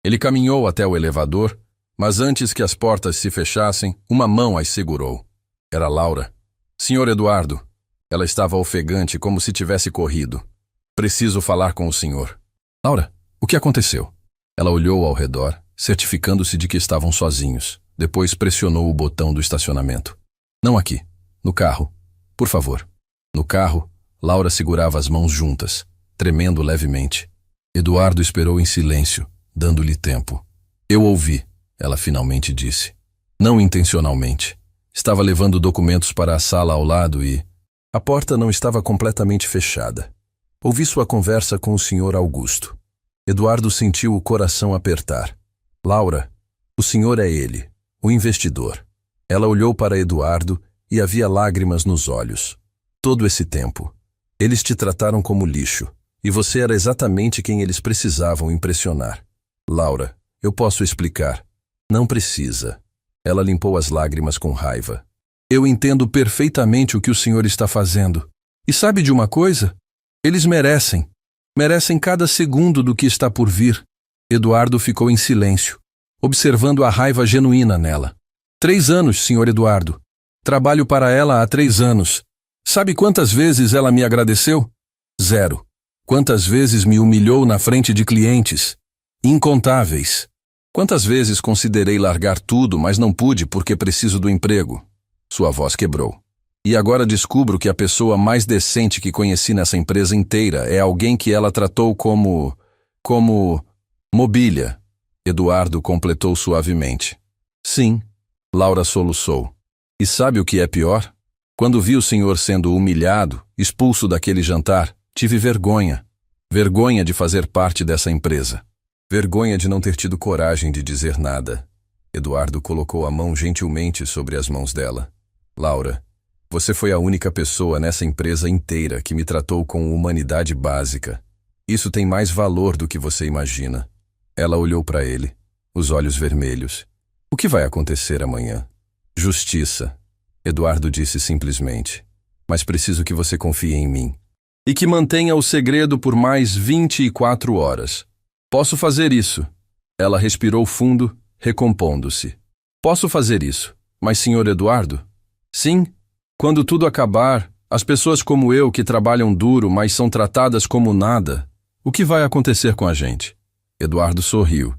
Ele caminhou até o elevador, mas antes que as portas se fechassem, uma mão as segurou. Era Laura. Senhor Eduardo. Ela estava ofegante como se tivesse corrido. Preciso falar com o senhor. Laura, o que aconteceu? Ela olhou ao redor, certificando-se de que estavam sozinhos. Depois pressionou o botão do estacionamento. Não aqui. No carro. Por favor. No carro, Laura segurava as mãos juntas, tremendo levemente. Eduardo esperou em silêncio, dando-lhe tempo. Eu ouvi, ela finalmente disse. Não intencionalmente. Estava levando documentos para a sala ao lado e... A porta não estava completamente fechada. Ouvi sua conversa com o Sr. Augusto. Eduardo sentiu o coração apertar. Laura, o senhor é ele, o investidor. Ela olhou para Eduardo e havia lágrimas nos olhos. Todo esse tempo, eles te trataram como lixo, e você era exatamente quem eles precisavam impressionar. Laura, eu posso explicar. Não precisa. Ela limpou as lágrimas com raiva. Eu entendo perfeitamente o que o senhor está fazendo. E sabe de uma coisa? Eles merecem. Merecem cada segundo do que está por vir. Eduardo ficou em silêncio, observando a raiva genuína nela. 3 anos, senhor Eduardo. Trabalho para ela há 3 anos. Sabe quantas vezes ela me agradeceu? 0. Quantas vezes me humilhou na frente de clientes? Incontáveis. Quantas vezes considerei largar tudo, mas não pude porque preciso do emprego? Sua voz quebrou. E agora descubro que a pessoa mais decente que conheci nessa empresa inteira é alguém que ela tratou como mobília. Eduardo completou suavemente. Sim. Laura soluçou. E sabe o que é pior? Quando vi o senhor sendo humilhado, expulso daquele jantar, tive vergonha. Vergonha de fazer parte dessa empresa. Vergonha de não ter tido coragem de dizer nada. Eduardo colocou a mão gentilmente sobre as mãos dela. Laura, você foi a única pessoa nessa empresa inteira que me tratou com humanidade básica. Isso tem mais valor do que você imagina. Ela olhou para ele, os olhos vermelhos. O que vai acontecer amanhã? Justiça. Eduardo disse simplesmente. Mas preciso que você confie em mim. E que mantenha o segredo por mais 24 horas. Posso fazer isso. Ela respirou fundo, recompondo-se. Posso fazer isso. Mas, senhor Eduardo? Sim. Quando tudo acabar, as pessoas como eu que trabalham duro, mas são tratadas como nada, o que vai acontecer com a gente? Eduardo sorriu.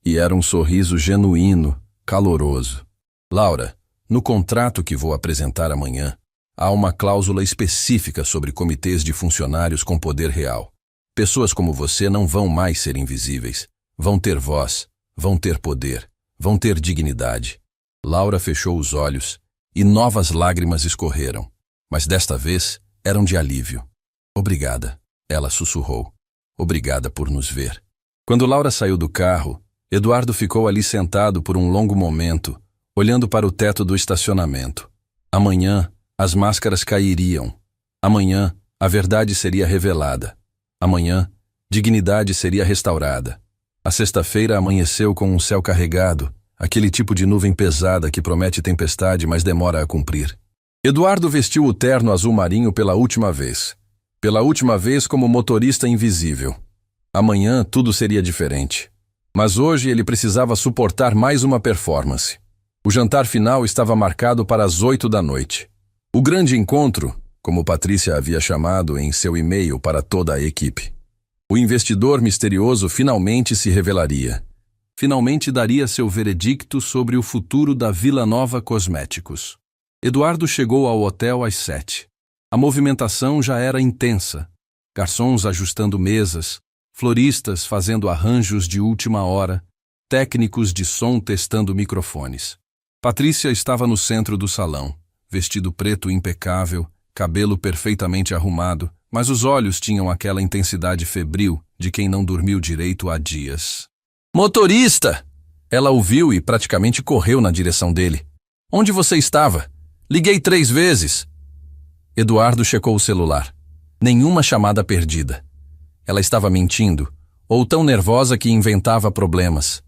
E era um sorriso genuíno, caloroso. Laura, no contrato que vou apresentar amanhã, há uma cláusula específica sobre comitês de funcionários com poder real. Pessoas como você não vão mais ser invisíveis. Vão ter voz, vão ter poder, vão ter dignidade. Laura fechou os olhos e novas lágrimas escorreram, mas desta vez eram de alívio. Obrigada, ela sussurrou. Obrigada por nos ver. Quando Laura saiu do carro, Eduardo ficou ali sentado por um longo momento, olhando para o teto do estacionamento. Amanhã, as máscaras cairiam. Amanhã, a verdade seria revelada. Amanhã, dignidade seria restaurada. A sexta-feira amanheceu com um céu carregado, aquele tipo de nuvem pesada que promete tempestade, mas demora a cumprir. Eduardo vestiu o terno azul marinho pela última vez. Pela última vez como motorista invisível. Amanhã tudo seria diferente. Mas hoje ele precisava suportar mais uma performance. O jantar final estava marcado para as 8 da noite. O grande encontro, como Patrícia havia chamado em seu e-mail para toda a equipe. O investidor misterioso finalmente se revelaria. Finalmente daria seu veredicto sobre o futuro da Vila Nova Cosméticos. Eduardo chegou ao hotel às 7. A movimentação já era intensa. Garçons ajustando mesas, floristas fazendo arranjos de última hora, técnicos de som testando microfones. Patrícia estava no centro do salão, vestido preto impecável, cabelo perfeitamente arrumado, mas os olhos tinham aquela intensidade febril de quem não dormiu direito há dias. "Motorista!" Ela o viu e praticamente correu na direção dele. "Onde você estava? Liguei 3 vezes." Eduardo checou o celular. Nenhuma chamada perdida. Ela estava mentindo, ou tão nervosa que inventava problemas.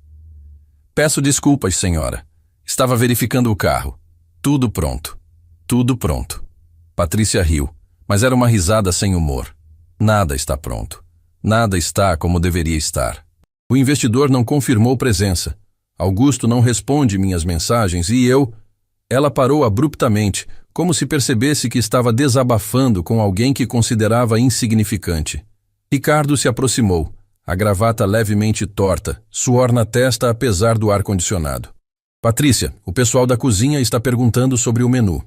"Peço desculpas, senhora. Estava verificando o carro. Tudo pronto. Tudo pronto." Patrícia riu, mas era uma risada sem humor. Nada está pronto. Nada está como deveria estar. O investidor não confirmou presença. Augusto não responde minhas mensagens e eu... Ela parou abruptamente, como se percebesse que estava desabafando com alguém que considerava insignificante. Ricardo se aproximou, a gravata levemente torta, suor na testa apesar do ar-condicionado. "Patrícia, o pessoal da cozinha está perguntando sobre o menu.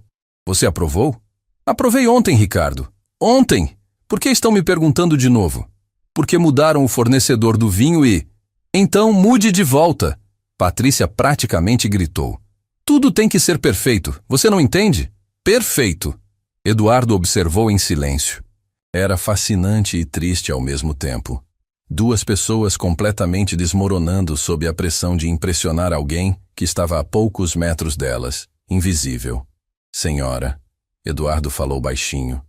Você aprovou?" "Aprovei ontem, Ricardo. Ontem! Por que estão me perguntando de novo?" "Porque mudaram o fornecedor do vinho e..." "Então mude de volta!" Patrícia praticamente gritou. "Tudo tem que ser perfeito, você não entende?" "Perfeito!" Eduardo observou em silêncio. Era fascinante e triste ao mesmo tempo. 2 pessoas completamente desmoronando sob a pressão de impressionar alguém que estava a poucos metros delas, invisível. "Senhora," Eduardo falou baixinho,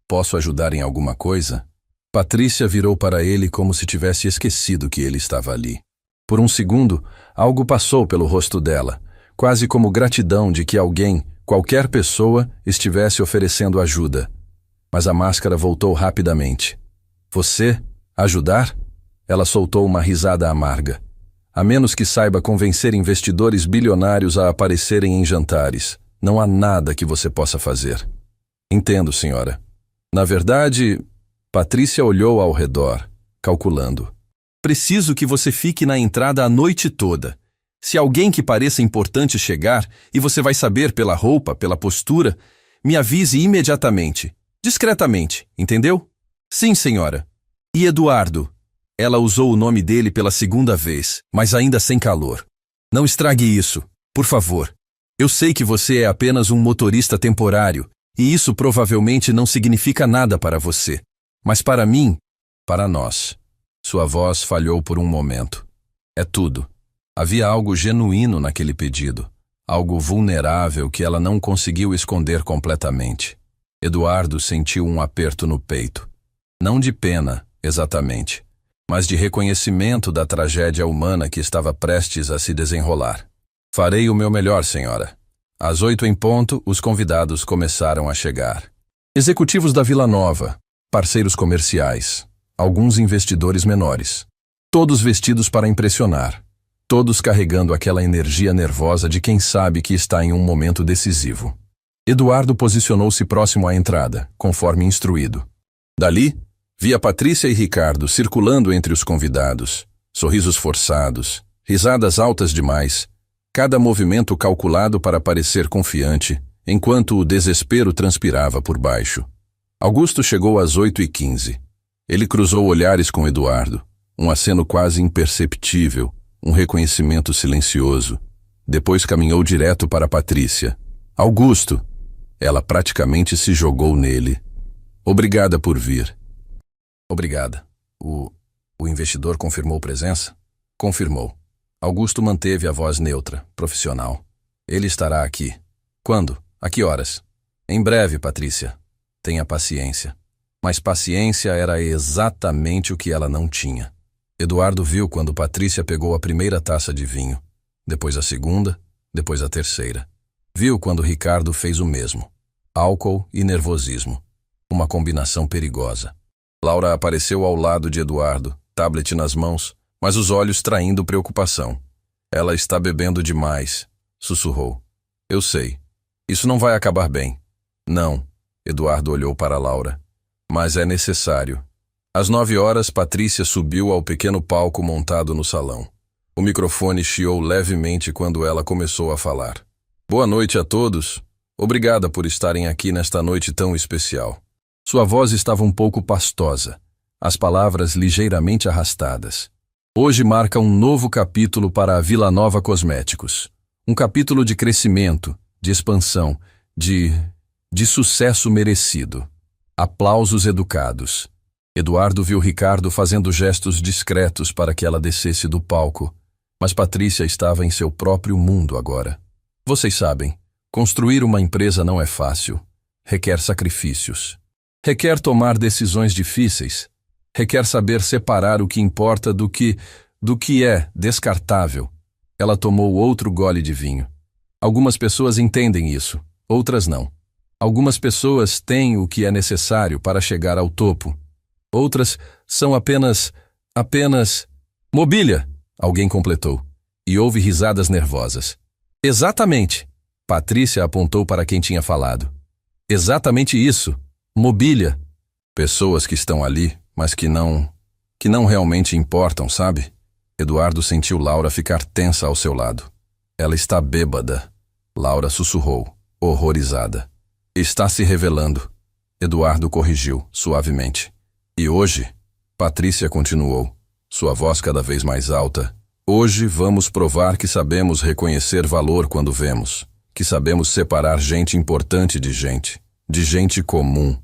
"posso ajudar em alguma coisa?" Patrícia virou para ele como se tivesse esquecido que ele estava ali. Por um segundo, algo passou pelo rosto dela, quase como gratidão de que alguém, qualquer pessoa, estivesse oferecendo ajuda. Mas a máscara voltou rapidamente. "Você? Ajudar?" Ela soltou uma risada amarga. "A menos que saiba convencer investidores bilionários a aparecerem em jantares, não há nada que você possa fazer." "Entendo, senhora." "Na verdade..." Patrícia olhou ao redor, calculando. "Preciso que você fique na entrada a noite toda. Se alguém que pareça importante chegar, e você vai saber pela roupa, pela postura, me avise imediatamente. Discretamente, entendeu?" "Sim, senhora." "E Eduardo?" Ela usou o nome dele pela 2ª vez, mas ainda sem calor. "Não estrague isso, por favor. Eu sei que você é apenas um motorista temporário, e isso provavelmente não significa nada para você. Mas para mim, para nós." Sua voz falhou por um momento. "É tudo." Havia algo genuíno naquele pedido, algo vulnerável que ela não conseguiu esconder completamente. Eduardo sentiu um aperto no peito. Não de pena, exatamente, mas de reconhecimento da tragédia humana que estava prestes a se desenrolar. "Farei o meu melhor, senhora." Às 8 em ponto, os convidados começaram a chegar. Executivos da Vila Nova, parceiros comerciais, alguns investidores menores. Todos vestidos para impressionar. Todos carregando aquela energia nervosa de quem sabe que está em um momento decisivo. Eduardo posicionou-se próximo à entrada, conforme instruído. Dali, via Patrícia e Ricardo circulando entre os convidados, sorrisos forçados, risadas altas demais, cada movimento calculado para parecer confiante, enquanto o desespero transpirava por baixo. Augusto chegou às 8h15. Ele cruzou olhares com Eduardo, um aceno quase imperceptível, um reconhecimento silencioso. Depois caminhou direto para Patrícia. "Augusto!" Ela praticamente se jogou nele. "Obrigada por vir." "Obrigada." O investidor confirmou presença? Confirmou. Augusto manteve a voz neutra, profissional. "Ele estará aqui." "Quando? A que horas?" "Em breve, Patrícia. Tenha paciência." Mas paciência era exatamente o que ela não tinha. Eduardo viu quando Patrícia pegou a primeira taça de vinho, depois a segunda, depois a terceira. Viu quando Ricardo fez o mesmo. Álcool e nervosismo. Uma combinação perigosa. Laura apareceu ao lado de Eduardo, tablet nas mãos, mas os olhos traindo preocupação. "Ela está bebendo demais", sussurrou. "Eu sei. Isso não vai acabar bem." "Não." Eduardo olhou para Laura. Mas é necessário. Às 9 horas, Patrícia subiu ao pequeno palco montado no salão. O microfone chiou levemente quando ela começou a falar. Boa noite a todos. Obrigada por estarem aqui nesta noite tão especial. Sua voz estava um pouco pastosa, as palavras ligeiramente arrastadas. Hoje marca um novo capítulo para a Vila Nova Cosméticos. Um capítulo de crescimento, de expansão, de sucesso merecido. Aplausos educados. Eduardo viu Ricardo fazendo gestos discretos para que ela descesse do palco, mas Patrícia estava em seu próprio mundo agora. Vocês sabem, construir uma empresa não é fácil. Requer sacrifícios. Requer tomar decisões difíceis. Requer saber separar o que importa do que é descartável. Ela tomou outro gole de vinho. Algumas pessoas entendem isso, outras não. Algumas pessoas têm o que é necessário para chegar ao topo. Outras são apenas mobília, alguém completou. E houve risadas nervosas. Exatamente, Patrícia apontou para quem tinha falado. Exatamente isso, mobília. Pessoas que estão ali, mas que não realmente importam, sabe? Eduardo sentiu Laura ficar tensa ao seu lado. Ela está bêbada. Laura sussurrou, horrorizada. Está se revelando. Eduardo corrigiu, suavemente. E hoje, Patrícia continuou, sua voz cada vez mais alta. Hoje vamos provar que sabemos reconhecer valor quando vemos, que sabemos separar gente importante de gente comum.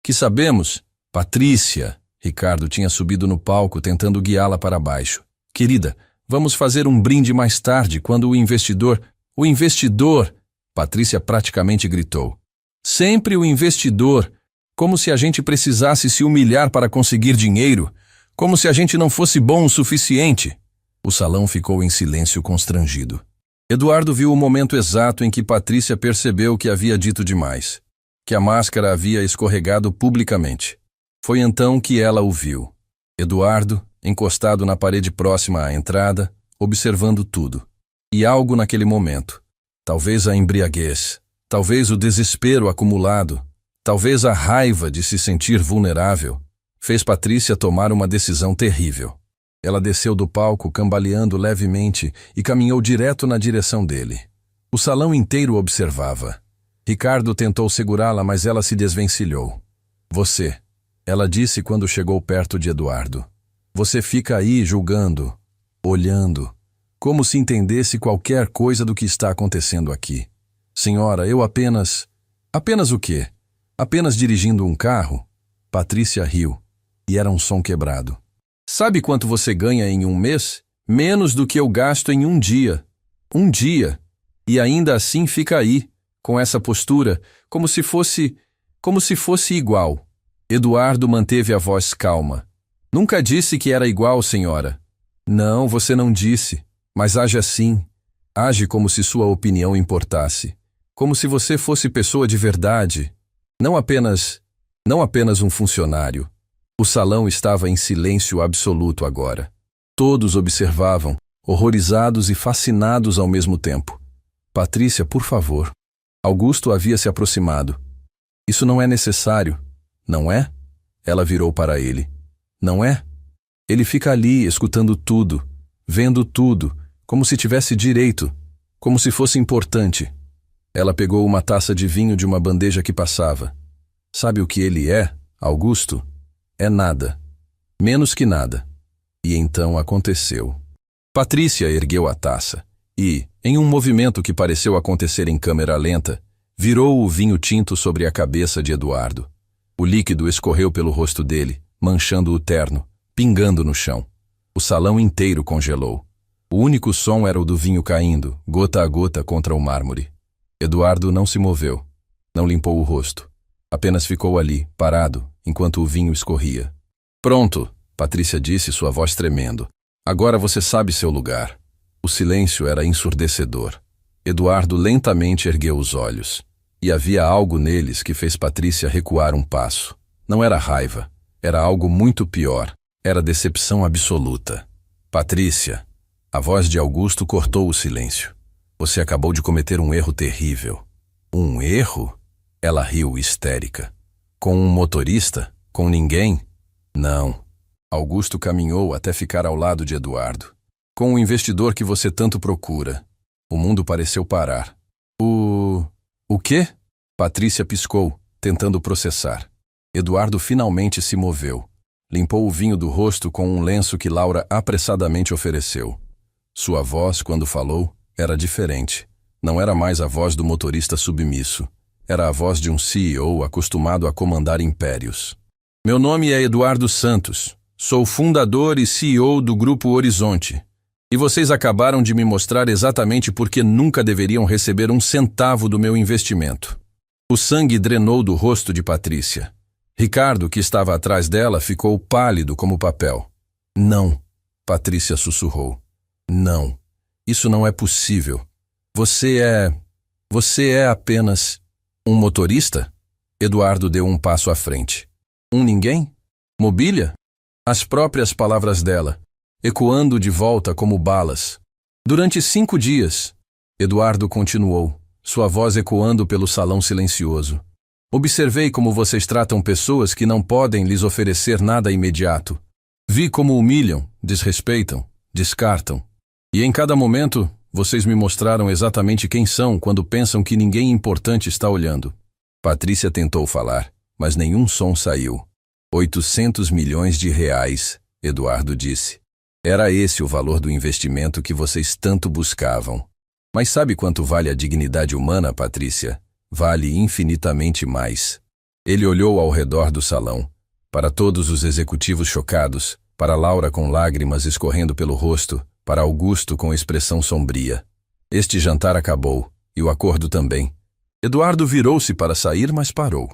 Que sabemos, Patrícia, Ricardo tinha subido no palco tentando guiá-la para baixo. Querida, vamos fazer um brinde mais tarde quando o investidor, Patrícia praticamente gritou. Sempre o investidor. Como se a gente precisasse se humilhar para conseguir dinheiro, como se a gente não fosse bom o suficiente. O salão ficou em silêncio constrangido. Eduardo viu o momento exato em que Patrícia percebeu que havia dito demais, que a máscara havia escorregado publicamente. Foi então que ela o viu. Eduardo, encostado na parede próxima à entrada, observando tudo. E algo naquele momento, talvez a embriaguez, talvez o desespero acumulado, talvez a raiva de se sentir vulnerável, fez Patrícia tomar uma decisão terrível. Ela desceu do palco cambaleando levemente e caminhou direto na direção dele. O salão inteiro observava. Ricardo tentou segurá-la, mas ela se desvencilhou. Você, ela disse quando chegou perto de Eduardo. Você fica aí julgando, olhando, como se entendesse qualquer coisa do que está acontecendo aqui. Senhora, eu apenas... Apenas o quê? Apenas dirigindo um carro? Patrícia riu, e era um som quebrado. Sabe quanto você ganha em um mês? Menos do que eu gasto em um dia. Um dia. E ainda assim fica aí, com essa postura, como se fosse igual. Eduardo manteve a voz calma. Nunca disse que era igual, senhora. Não, você não disse. Mas age assim. Age como se sua opinião importasse. Como se você fosse pessoa de verdade. Não apenas um funcionário. O salão estava em silêncio absoluto agora. Todos observavam, horrorizados e fascinados ao mesmo tempo. Patrícia, por favor. Augusto havia se aproximado. Isso não é necessário, não é? Ela virou para ele. Não é? Ele fica ali, escutando tudo, vendo tudo, como se tivesse direito, como se fosse importante. Ela pegou uma taça de vinho de uma bandeja que passava. Sabe o que ele é, Augusto? É nada. Menos que nada. E então aconteceu. Patrícia ergueu a taça e, em um movimento que pareceu acontecer em câmera lenta, virou o vinho tinto sobre a cabeça de Eduardo. O líquido escorreu pelo rosto dele, manchando o terno, pingando no chão. O salão inteiro congelou. O único som era o do vinho caindo, gota a gota contra o mármore. Eduardo não se moveu, não limpou o rosto. Apenas ficou ali, parado, enquanto o vinho escorria. Pronto, Patrícia disse, sua voz tremendo. Agora você sabe seu lugar. O silêncio era ensurdecedor. Eduardo lentamente ergueu os olhos. E havia algo neles que fez Patrícia recuar um passo. Não era raiva. Era algo muito pior. Era decepção absoluta. Patrícia. A voz de Augusto cortou o silêncio. Você acabou de cometer um erro terrível. Um erro? Ela riu histérica. Com um motorista? Com ninguém? Não. Augusto caminhou até ficar ao lado de Eduardo. Com o investidor que você tanto procura. O mundo pareceu parar. O quê? Patrícia piscou, tentando processar. Eduardo finalmente se moveu. Limpou o vinho do rosto com um lenço que Laura apressadamente ofereceu. Sua voz, quando falou, era diferente. Não era mais a voz do motorista submisso. Era a voz de um CEO acostumado a comandar impérios. Meu nome é Eduardo Santos. Sou fundador e CEO do Grupo Horizonte. E vocês acabaram de me mostrar exatamente por que nunca deveriam receber um centavo do meu investimento. O sangue drenou do rosto de Patrícia. Ricardo, que estava atrás dela, ficou pálido como papel. Não, Patrícia sussurrou. Não, isso não é possível. Você é apenas um motorista? Eduardo deu um passo à frente. Um ninguém? Mobília? As próprias palavras dela, ecoando de volta como balas. Durante 5 dias, Eduardo continuou, sua voz ecoando pelo salão silencioso. Observei como vocês tratam pessoas que não podem lhes oferecer nada imediato. Vi como humilham, desrespeitam, descartam. E em cada momento, vocês me mostraram exatamente quem são quando pensam que ninguém importante está olhando. Patrícia tentou falar, mas nenhum som saiu. 800 milhões de reais, Eduardo disse. Era esse o valor do investimento que vocês tanto buscavam. Mas sabe quanto vale a dignidade humana, Patrícia? Vale infinitamente mais. Ele olhou ao redor do salão, para todos os executivos chocados, para Laura com lágrimas escorrendo pelo rosto, para Augusto com expressão sombria. Este jantar acabou, e o acordo também. Eduardo virou-se para sair, mas parou.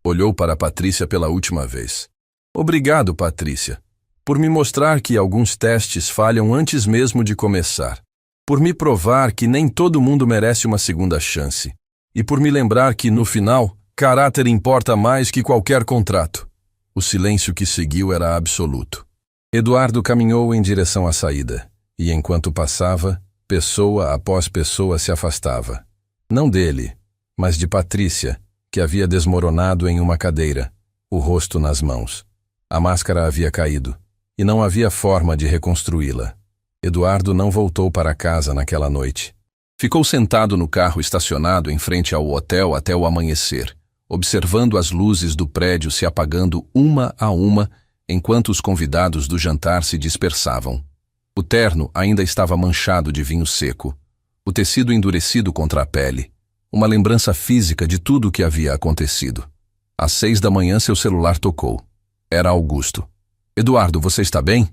Olhou para Patrícia pela última vez. Obrigado, Patrícia, por me mostrar que alguns testes falham antes mesmo de começar. Por me provar que nem todo mundo merece uma segunda chance. E por me lembrar que, no final, caráter importa mais que qualquer contrato. O silêncio que seguiu era absoluto. Eduardo caminhou em direção à saída, e enquanto passava, pessoa após pessoa se afastava. Não dele, mas de Patrícia, que havia desmoronado em uma cadeira, o rosto nas mãos. A máscara havia caído, e não havia forma de reconstruí-la. Eduardo não voltou para casa naquela noite. Ficou sentado no carro estacionado em frente ao hotel até o amanhecer, observando as luzes do prédio se apagando uma a uma enquanto os convidados do jantar se dispersavam. O terno ainda estava manchado de vinho seco, o tecido endurecido contra a pele, uma lembrança física de tudo o que havia acontecido. Às 6 da manhã seu celular tocou. Era Augusto. Eduardo, você está bem?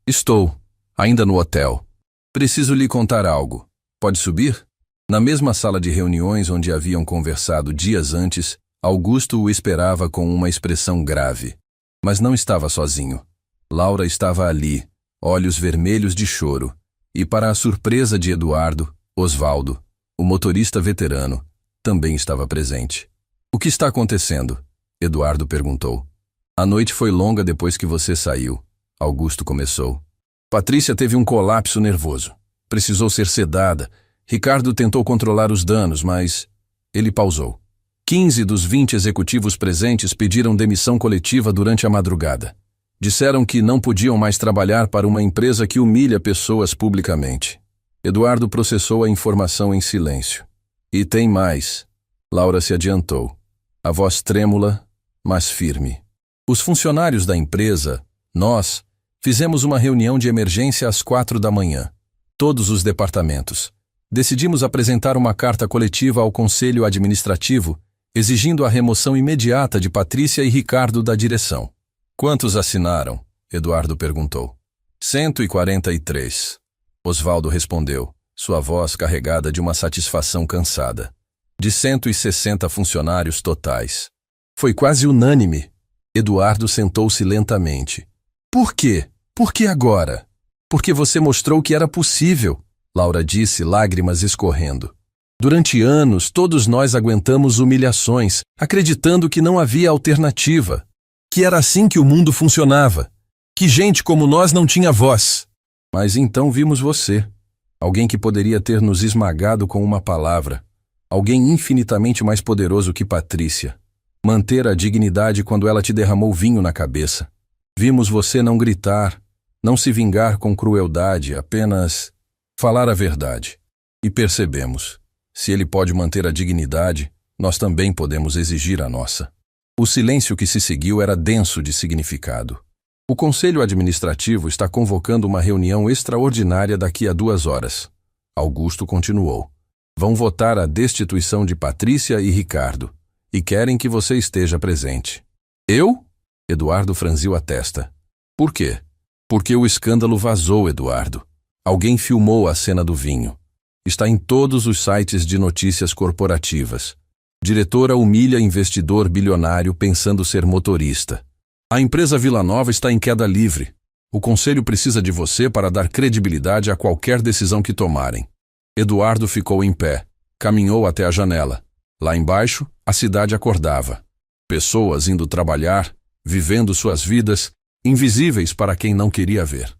Estou. Ainda no hotel. Preciso lhe contar algo. Pode subir? Na mesma sala de reuniões onde haviam conversado dias antes, Augusto o esperava com uma expressão grave. Mas não estava sozinho. Laura estava ali, olhos vermelhos de choro. E para a surpresa de Eduardo, Osvaldo, o motorista veterano, também estava presente. O que está acontecendo? Eduardo perguntou. A noite foi longa depois que você saiu. Augusto começou. Patrícia teve um colapso nervoso. Precisou ser sedada. Ricardo tentou controlar os danos, mas... Ele pausou. 15 dos 20 executivos presentes pediram demissão coletiva durante a madrugada. Disseram que não podiam mais trabalhar para uma empresa que humilha pessoas publicamente. Eduardo processou a informação em silêncio. E tem mais. Laura se adiantou. A voz trêmula, mas firme. Os funcionários da empresa, nós, fizemos uma reunião de emergência às 4 da manhã. Todos os departamentos. Decidimos apresentar uma carta coletiva ao Conselho Administrativo, exigindo a remoção imediata de Patrícia e Ricardo da direção. Quantos assinaram? Eduardo perguntou. 143. Osvaldo respondeu, sua voz carregada de uma satisfação cansada. De 160 funcionários totais. Foi quase unânime. Eduardo sentou-se lentamente. Por quê? Por que agora? Porque você mostrou que era possível, Laura disse, lágrimas escorrendo. Durante anos, todos nós aguentamos humilhações, acreditando que não havia alternativa, que era assim que o mundo funcionava, que gente como nós não tinha voz. Mas então vimos você, alguém que poderia ter nos esmagado com uma palavra, Alguém infinitamente mais poderoso que Patrícia. Manter a dignidade quando ela te derramou vinho na cabeça. Vimos você não gritar, não se vingar com crueldade, apenas falar a verdade. E percebemos, se ele pode manter a dignidade, nós também podemos exigir a nossa. O silêncio que se seguiu era denso de significado. O Conselho Administrativo está convocando uma reunião extraordinária daqui a 2 horas. Augusto continuou. Vão votar a destituição de Patrícia e Ricardo, e querem que você esteja presente. Eu? Eduardo franziu a testa. Por quê? Porque o escândalo vazou, Eduardo. Alguém filmou a cena do vinho. Está em todos os sites de notícias corporativas. Diretora humilha investidor bilionário pensando ser motorista. A empresa Vila Nova está em queda livre. O conselho precisa de você para dar credibilidade a qualquer decisão que tomarem. Eduardo ficou em pé. Caminhou até a janela. Lá embaixo, a cidade acordava. Pessoas indo trabalhar, vivendo suas vidas, invisíveis para quem não queria ver.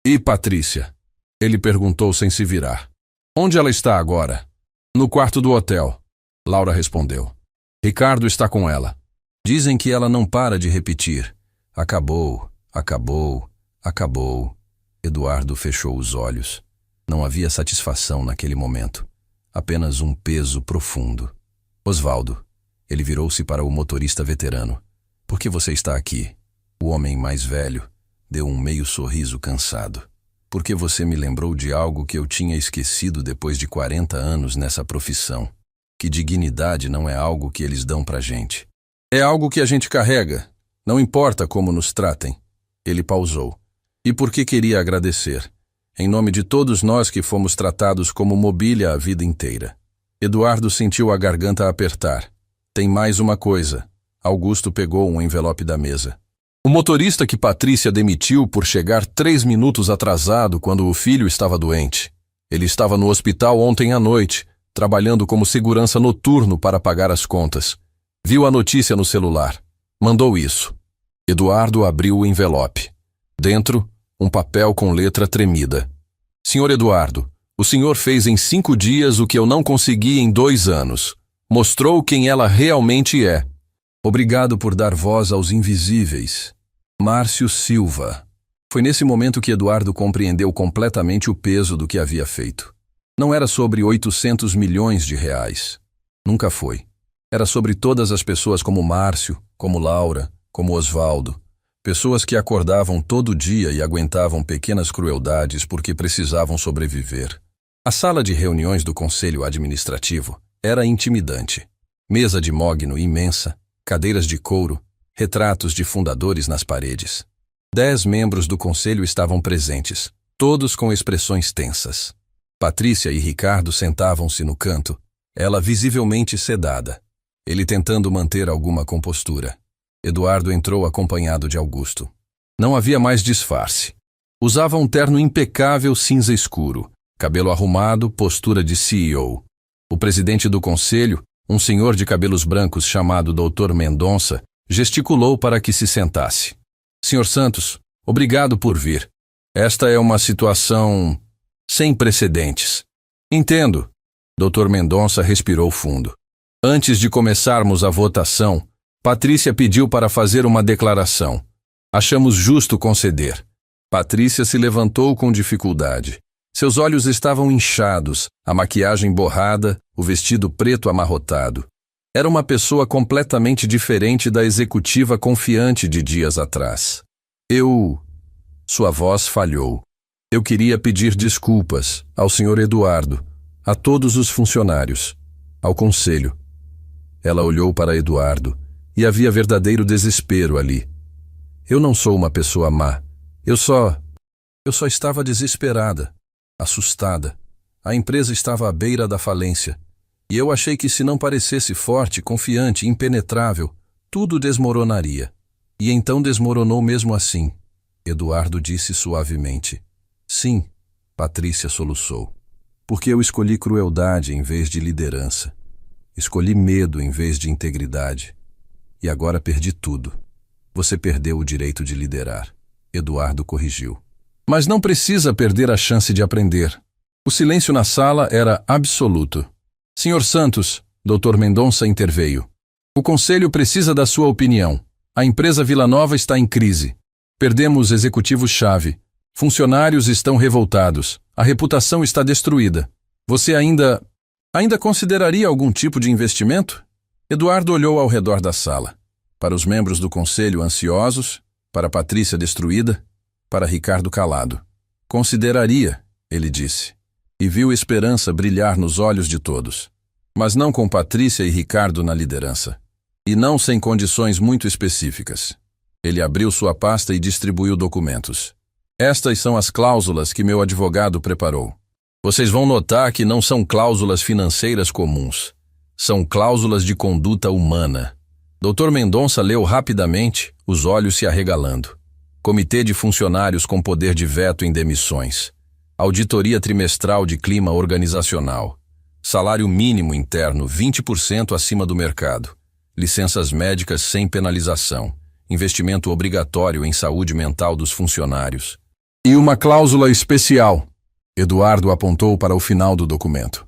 E Patrícia? Ele perguntou sem se virar. Onde ela está agora? No quarto do hotel. Laura respondeu. Ricardo está com ela. Dizem que ela não para de repetir. Acabou, acabou, acabou. Eduardo fechou os olhos. Não havia satisfação naquele momento. Apenas um peso profundo. Osvaldo. Ele virou-se para o motorista veterano. Por que você está aqui? O homem mais velho deu um meio sorriso cansado. Porque você me lembrou de algo que eu tinha esquecido depois de 40 anos nessa profissão. Que dignidade não é algo que eles dão pra gente. É algo que a gente carrega. Não importa como nos tratem. Ele pausou. E por que queria agradecer? Em nome de todos nós que fomos tratados como mobília a vida inteira. Eduardo sentiu a garganta apertar. Tem mais uma coisa. Augusto pegou um envelope da mesa. O motorista que Patrícia demitiu por chegar 3 minutos atrasado quando o filho estava doente. Ele estava no hospital ontem à noite, trabalhando como segurança noturno para pagar as contas. Viu a notícia no celular. Mandou isso. Eduardo abriu o envelope. Dentro, um papel com letra tremida. Senhor Eduardo, o senhor fez em 5 dias o que eu não consegui em 2 anos. Mostrou quem ela realmente é. Obrigado por dar voz aos invisíveis. Márcio Silva. Foi nesse momento que Eduardo compreendeu completamente o peso do que havia feito. Não era sobre 800 milhões de reais. Nunca foi. Era sobre todas as pessoas como Márcio, como Laura, como Osvaldo. Pessoas que acordavam todo dia e aguentavam pequenas crueldades porque precisavam sobreviver. A sala de reuniões do Conselho Administrativo era intimidante. Mesa de mogno imensa, cadeiras de couro, retratos de fundadores nas paredes. 10 membros do conselho estavam presentes, todos com expressões tensas. Patrícia e Ricardo sentavam-se no canto, ela visivelmente sedada. Ele tentando manter alguma compostura. Eduardo entrou acompanhado de Augusto. Não havia mais disfarce. Usava um terno impecável cinza escuro, cabelo arrumado, postura de CEO. O presidente do conselho, um senhor de cabelos brancos chamado Dr. Mendonça, gesticulou para que se sentasse. Senhor Santos, obrigado por vir. Esta é uma situação sem precedentes. Entendo. Dr. Mendonça respirou fundo. Antes de começarmos a votação, Patrícia pediu para fazer uma declaração. Achamos justo conceder. Patrícia se levantou com dificuldade. Seus olhos estavam inchados, a maquiagem borrada, o vestido preto amarrotado. Era uma pessoa completamente diferente da executiva confiante de dias atrás. Sua voz falhou. Eu queria pedir desculpas ao Sr. Eduardo, a todos os funcionários, ao conselho. Ela olhou para Eduardo e havia verdadeiro desespero ali. Eu não sou uma pessoa má. Eu só estava desesperada. Assustada. A empresa estava à beira da falência. E eu achei que se não parecesse forte, confiante, impenetrável, tudo desmoronaria. E então desmoronou mesmo assim. Eduardo disse suavemente. Sim, Patrícia soluçou. Porque eu escolhi crueldade em vez de liderança. Escolhi medo em vez de integridade. E agora perdi tudo. Você perdeu o direito de liderar. Eduardo corrigiu. Mas não precisa perder a chance de aprender. O silêncio na sala era absoluto. Senhor Santos, Dr. Mendonça interveio. O conselho precisa da sua opinião. A empresa Vila Nova está em crise. Perdemos executivos-chave. Funcionários estão revoltados. A reputação está destruída. Você ainda consideraria algum tipo de investimento? Eduardo olhou ao redor da sala. Para os membros do conselho ansiosos, para Patrícia destruída, para Ricardo calado. Consideraria, ele disse, e viu esperança brilhar nos olhos de todos. Mas não com Patrícia e Ricardo na liderança. E não sem condições muito específicas. Ele abriu sua pasta e distribuiu documentos. Estas são as cláusulas que meu advogado preparou. Vocês vão notar que não são cláusulas financeiras comuns. São cláusulas de conduta humana. Dr. Mendonça leu rapidamente, os olhos se arregalando. Comitê de funcionários com poder de veto em demissões. Auditoria trimestral de clima organizacional. Salário mínimo interno 20% acima do mercado. Licenças médicas sem penalização. Investimento obrigatório em saúde mental dos funcionários. E uma cláusula especial. Eduardo apontou para o final do documento.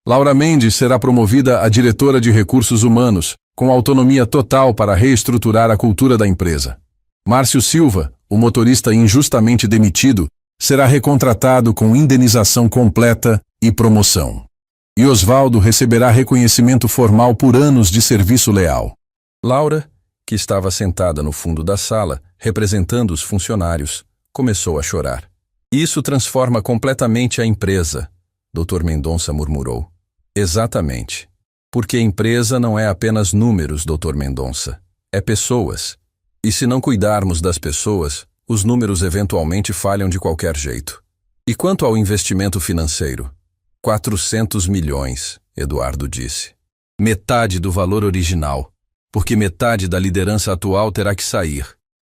Laura Mendes será promovida a diretora de recursos humanos, com autonomia total para reestruturar a cultura da empresa. Márcio Silva, o motorista injustamente demitido, será recontratado com indenização completa e promoção. E Osvaldo receberá reconhecimento formal por anos de serviço leal. Laura, que estava sentada no fundo da sala, representando os funcionários, começou a chorar. Isso transforma completamente a empresa, Dr. Mendonça murmurou. Exatamente. Porque empresa não é apenas números, Dr. Mendonça. É pessoas. E se não cuidarmos das pessoas, os números eventualmente falham de qualquer jeito. E quanto ao investimento financeiro? 400 milhões, Eduardo disse. Metade do valor original, porque metade da liderança atual terá que sair.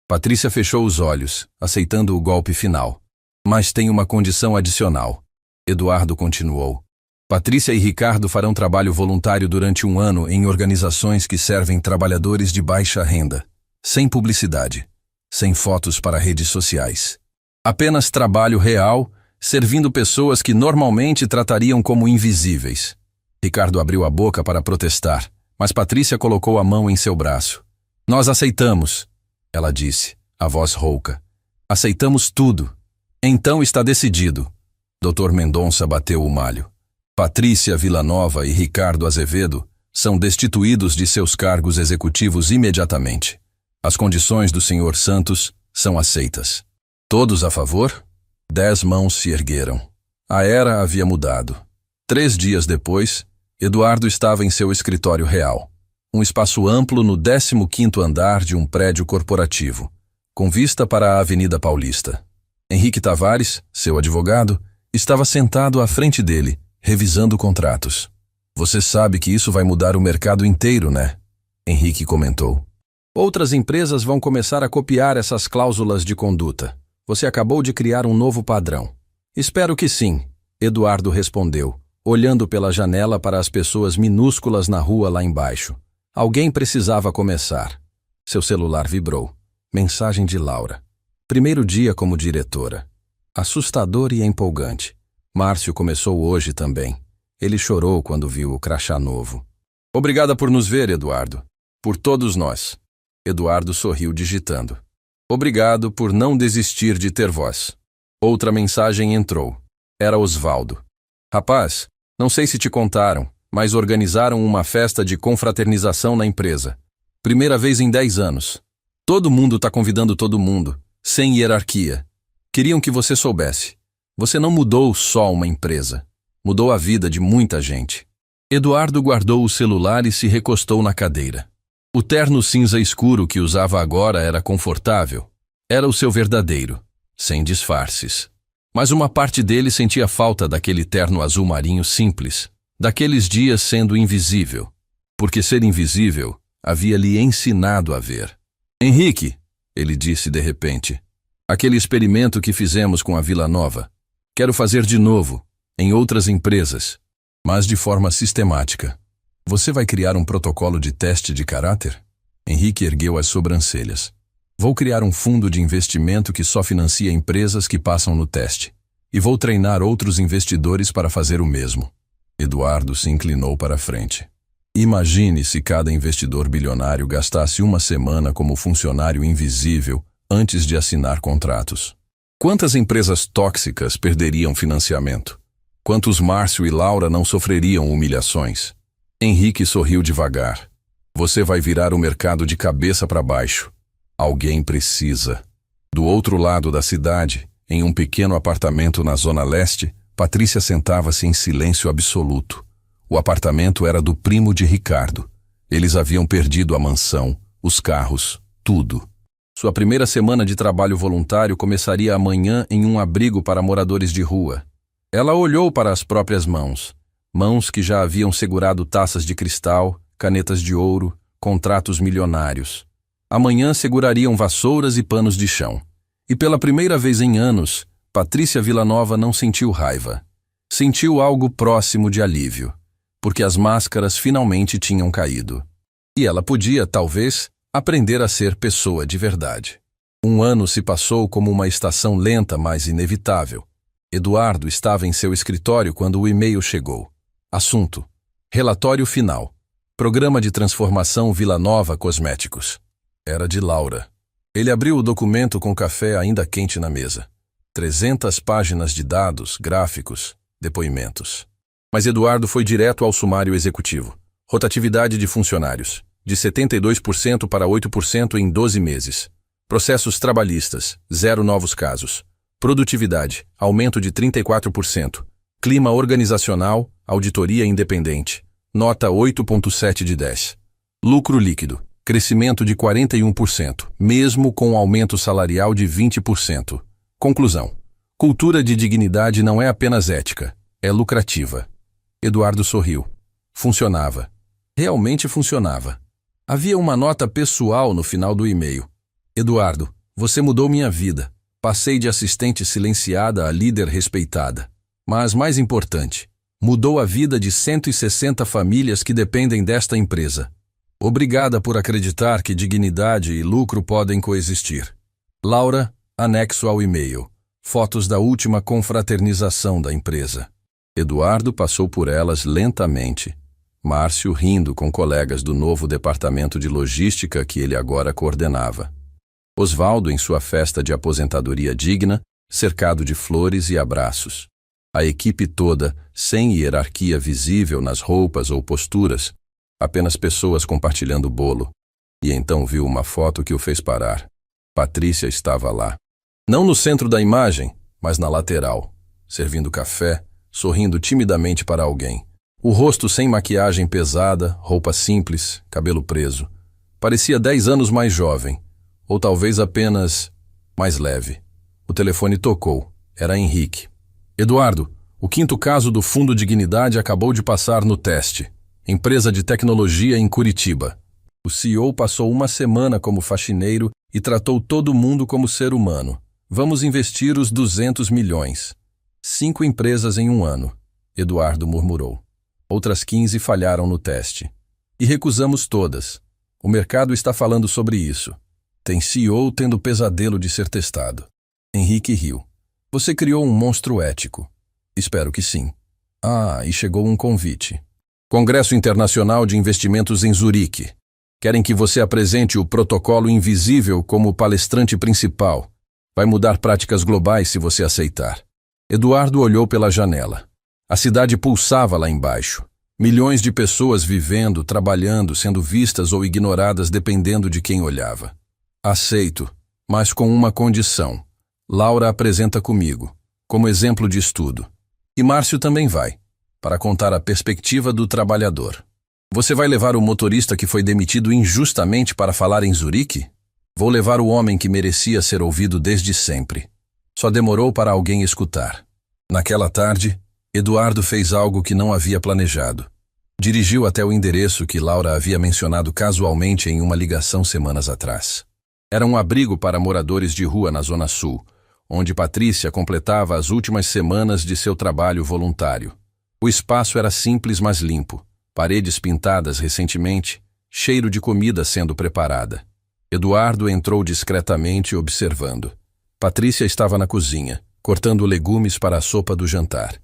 Patrícia fechou os olhos, aceitando o golpe final. Mas tem uma condição adicional. Eduardo continuou. Patrícia e Ricardo farão trabalho voluntário durante 1 ano em organizações que servem trabalhadores de baixa renda. Sem publicidade. Sem fotos para redes sociais. Apenas trabalho real, servindo pessoas que normalmente tratariam como invisíveis. Ricardo abriu a boca para protestar, mas Patrícia colocou a mão em seu braço. Nós aceitamos, ela disse, a voz rouca. Aceitamos tudo. Então está decidido. Dr. Mendonça bateu o malho. Patrícia Villanova e Ricardo Azevedo são destituídos de seus cargos executivos imediatamente. As condições do Sr. Santos são aceitas. Todos a favor? 10 mãos se ergueram. A era havia mudado. 3 dias depois, Eduardo estava em seu escritório real. Um espaço amplo no 15º andar de um prédio corporativo, com vista para a Avenida Paulista. Henrique Tavares, seu advogado, estava sentado à frente dele, revisando contratos. Você sabe que isso vai mudar o mercado inteiro, né? Henrique comentou. Outras empresas vão começar a copiar essas cláusulas de conduta. Você acabou de criar um novo padrão. Espero que sim, Eduardo respondeu, olhando pela janela para as pessoas minúsculas na rua lá embaixo. Alguém precisava começar. Seu celular vibrou. Mensagem de Laura. Primeiro dia como diretora. Assustador e empolgante. Márcio começou hoje também. Ele chorou quando viu o crachá novo. Obrigada por nos ver, Eduardo. Por todos nós. Eduardo sorriu digitando. Obrigado por não desistir de ter voz. Outra mensagem entrou. Era Osvaldo. Rapaz, não sei se te contaram, mas organizaram uma festa de confraternização na empresa. Primeira vez em 10 anos. Todo mundo está convidando todo mundo, sem hierarquia. Queriam que você soubesse. Você não mudou só uma empresa. Mudou a vida de muita gente. Eduardo guardou o celular e se recostou na cadeira. O terno cinza escuro que usava agora era confortável. Era o seu verdadeiro, sem disfarces. Mas uma parte dele sentia falta daquele terno azul marinho simples, daqueles dias sendo invisível. Porque ser invisível havia lhe ensinado a ver. Henrique, ele disse de repente, aquele experimento que fizemos com a Vila Nova, quero fazer de novo, em outras empresas, mas de forma sistemática. Você vai criar um protocolo de teste de caráter? Henrique ergueu as sobrancelhas. Vou criar um fundo de investimento que só financia empresas que passam no teste. E vou treinar outros investidores para fazer o mesmo. Eduardo se inclinou para a frente. Imagine se cada investidor bilionário gastasse uma semana como funcionário invisível antes de assinar contratos. Quantas empresas tóxicas perderiam financiamento? Quantos Márcio e Laura não sofreriam humilhações? Henrique sorriu devagar. Você vai virar o mercado de cabeça para baixo. Alguém precisa. Do outro lado da cidade, em um pequeno apartamento na Zona Leste, Patrícia sentava-se em silêncio absoluto. O apartamento era do primo de Ricardo. Eles haviam perdido a mansão, os carros, tudo. Sua primeira semana de trabalho voluntário começaria amanhã em um abrigo para moradores de rua. Ela olhou para as próprias mãos. Mãos que já haviam segurado taças de cristal, canetas de ouro, contratos milionários. Amanhã segurariam vassouras e panos de chão. E pela primeira vez em anos, Patrícia Villanova não sentiu raiva. Sentiu algo próximo de alívio, porque as máscaras finalmente tinham caído. E ela podia, talvez, aprender a ser pessoa de verdade. Um ano se passou como uma estação lenta, mas inevitável. Eduardo estava em seu escritório quando o e-mail chegou. Assunto: relatório final. Programa de transformação Villanova Cosméticos. Era de Laura. Ele abriu o documento com café ainda quente na mesa. 300 páginas de dados, gráficos, depoimentos. Mas Eduardo foi direto ao sumário executivo. Rotatividade de funcionários, de 72% para 8% em 12 meses. Processos trabalhistas, 0 novos casos. Produtividade, aumento de 34%. Clima organizacional, auditoria independente. Nota 8,7 de 10. Lucro líquido, crescimento de 41%, mesmo com aumento salarial de 20%. Conclusão: cultura de dignidade não é apenas ética, é lucrativa. Eduardo sorriu. Funcionava. Realmente funcionava. Havia uma nota pessoal no final do e-mail. Eduardo, você mudou minha vida. Passei de assistente silenciada a líder respeitada. Mas mais importante, mudou a vida de 160 famílias que dependem desta empresa. Obrigada por acreditar que dignidade e lucro podem coexistir. Laura, anexo ao e-mail. Fotos da última confraternização da empresa. Eduardo passou por elas lentamente. Márcio rindo com colegas do novo departamento de logística que ele agora coordenava. Osvaldo em sua festa de aposentadoria digna, cercado de flores e abraços. A equipe toda, sem hierarquia visível nas roupas ou posturas, apenas pessoas compartilhando bolo. E então viu uma foto que o fez parar. Patrícia estava lá. Não no centro da imagem, mas na lateral, servindo café, sorrindo timidamente para alguém. O rosto sem maquiagem pesada, roupa simples, cabelo preso. Parecia 10 anos mais jovem, ou talvez apenas mais leve. O telefone tocou. Era Henrique. Eduardo, o 5º caso do Fundo Dignidade acabou de passar no teste. Empresa de tecnologia em Curitiba. O CEO passou uma semana como faxineiro e tratou todo mundo como ser humano. Vamos investir os 200 milhões. 5 empresas em um ano, Eduardo murmurou. Outras 15 falharam no teste. E recusamos todas. O mercado está falando sobre isso. Tem CEO tendo pesadelo de ser testado. Henrique riu. Você criou um monstro ético. Espero que sim. Ah, e chegou um convite. Congresso Internacional de Investimentos em Zurique. Querem que você apresente o protocolo invisível como palestrante principal. Vai mudar práticas globais se você aceitar. Eduardo olhou pela janela. A cidade pulsava lá embaixo. Milhões de pessoas vivendo, trabalhando, sendo vistas ou ignoradas dependendo de quem olhava. Aceito, mas com uma condição. Laura apresenta comigo, como exemplo de estudo. E Márcio também vai, para contar a perspectiva do trabalhador. Você vai levar o motorista que foi demitido injustamente para falar em Zurique? Vou levar o homem que merecia ser ouvido desde sempre. Só demorou para alguém escutar. Naquela tarde, Eduardo fez algo que não havia planejado. Dirigiu até o endereço que Laura havia mencionado casualmente em uma ligação semanas atrás. Era um abrigo para moradores de rua na Zona Sul, onde Patrícia completava as últimas semanas de seu trabalho voluntário. O espaço era simples, mas limpo. Paredes pintadas recentemente, cheiro de comida sendo preparada. Eduardo entrou discretamente observando. Patrícia estava na cozinha, cortando legumes para a sopa do jantar.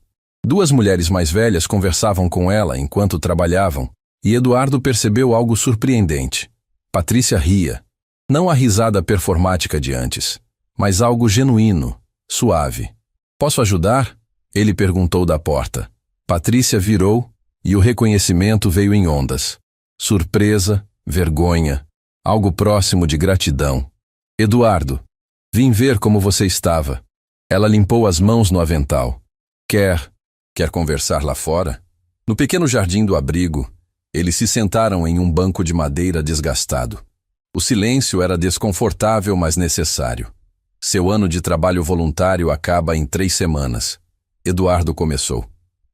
Duas mulheres mais velhas conversavam com ela enquanto trabalhavam, e Eduardo percebeu algo surpreendente. Patrícia ria. Não a risada performática de antes, mas algo genuíno, suave. "Posso ajudar?" ele perguntou da porta. Patrícia virou e o reconhecimento veio em ondas. Surpresa, vergonha, algo próximo de gratidão. "Eduardo, vim ver como você estava." Ela limpou as mãos no avental. Quer conversar lá fora?" No pequeno jardim do abrigo, eles se sentaram em um banco de madeira desgastado. O silêncio era desconfortável, mas necessário. Seu ano de trabalho voluntário acaba em 3 semanas. Eduardo começou.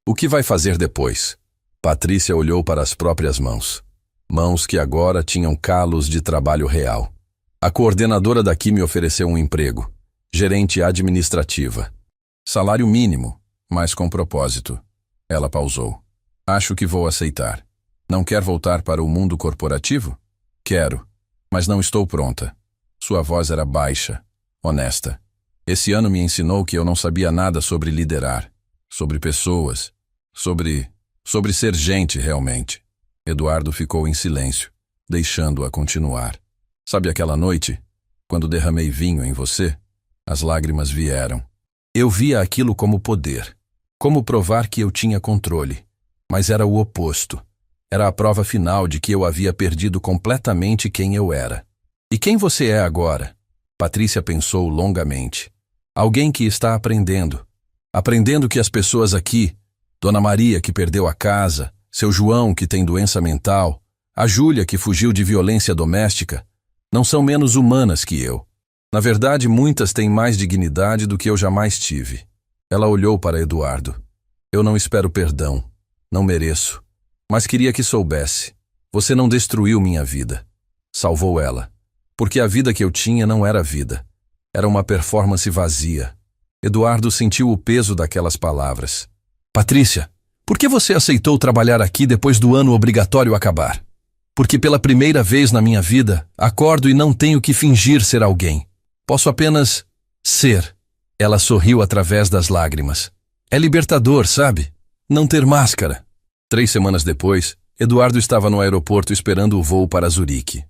"O que vai fazer depois?" Patrícia olhou para as próprias mãos. Mãos que agora tinham calos de trabalho real. "A coordenadora daqui me ofereceu um emprego. Gerente administrativa. Salário mínimo, mas com propósito." Ela pausou. "Acho que vou aceitar. Não quer voltar para o mundo corporativo?" "Quero, mas não estou pronta." Sua voz era baixa, honesta. "Esse ano me ensinou que eu não sabia nada sobre liderar, sobre pessoas, sobre ser gente realmente." Eduardo ficou em silêncio, deixando-a continuar. "Sabe aquela noite, quando derramei vinho em você?" As lágrimas vieram. "Eu via aquilo como poder, como provar que eu tinha controle, mas era o oposto. Era a prova final de que eu havia perdido completamente quem eu era." "E quem você é agora?" Patrícia pensou longamente. "Alguém que está aprendendo. Aprendendo que as pessoas aqui, Dona Maria que perdeu a casa, seu João que tem doença mental, a Júlia que fugiu de violência doméstica, não são menos humanas que eu. Na verdade, muitas têm mais dignidade do que eu jamais tive." Ela olhou para Eduardo. "Eu não espero perdão. Não mereço. Mas queria que soubesse. Você não destruiu minha vida." Salvou ela. Porque a vida que eu tinha não era vida. Era uma performance vazia. Eduardo sentiu o peso daquelas palavras. "Patrícia, por que você aceitou trabalhar aqui depois do ano obrigatório acabar?" "Porque pela primeira vez na minha vida, acordo e não tenho que fingir ser alguém. Posso apenas ser." Ela sorriu através das lágrimas. "É libertador, sabe? Não ter máscara." 3 semanas depois, Eduardo estava no aeroporto esperando o voo para Zurique.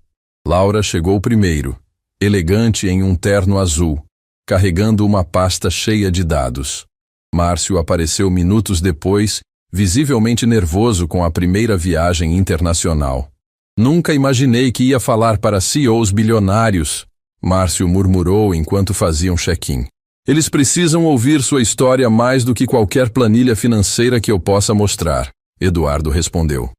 Laura chegou primeiro, elegante em um terno azul, carregando uma pasta cheia de dados. Márcio apareceu minutos depois, visivelmente nervoso com a primeira viagem internacional. "Nunca imaginei que ia falar para CEOs bilionários", Márcio murmurou enquanto faziam check-in. "Eles precisam ouvir sua história mais do que qualquer planilha financeira que eu possa mostrar", Eduardo respondeu.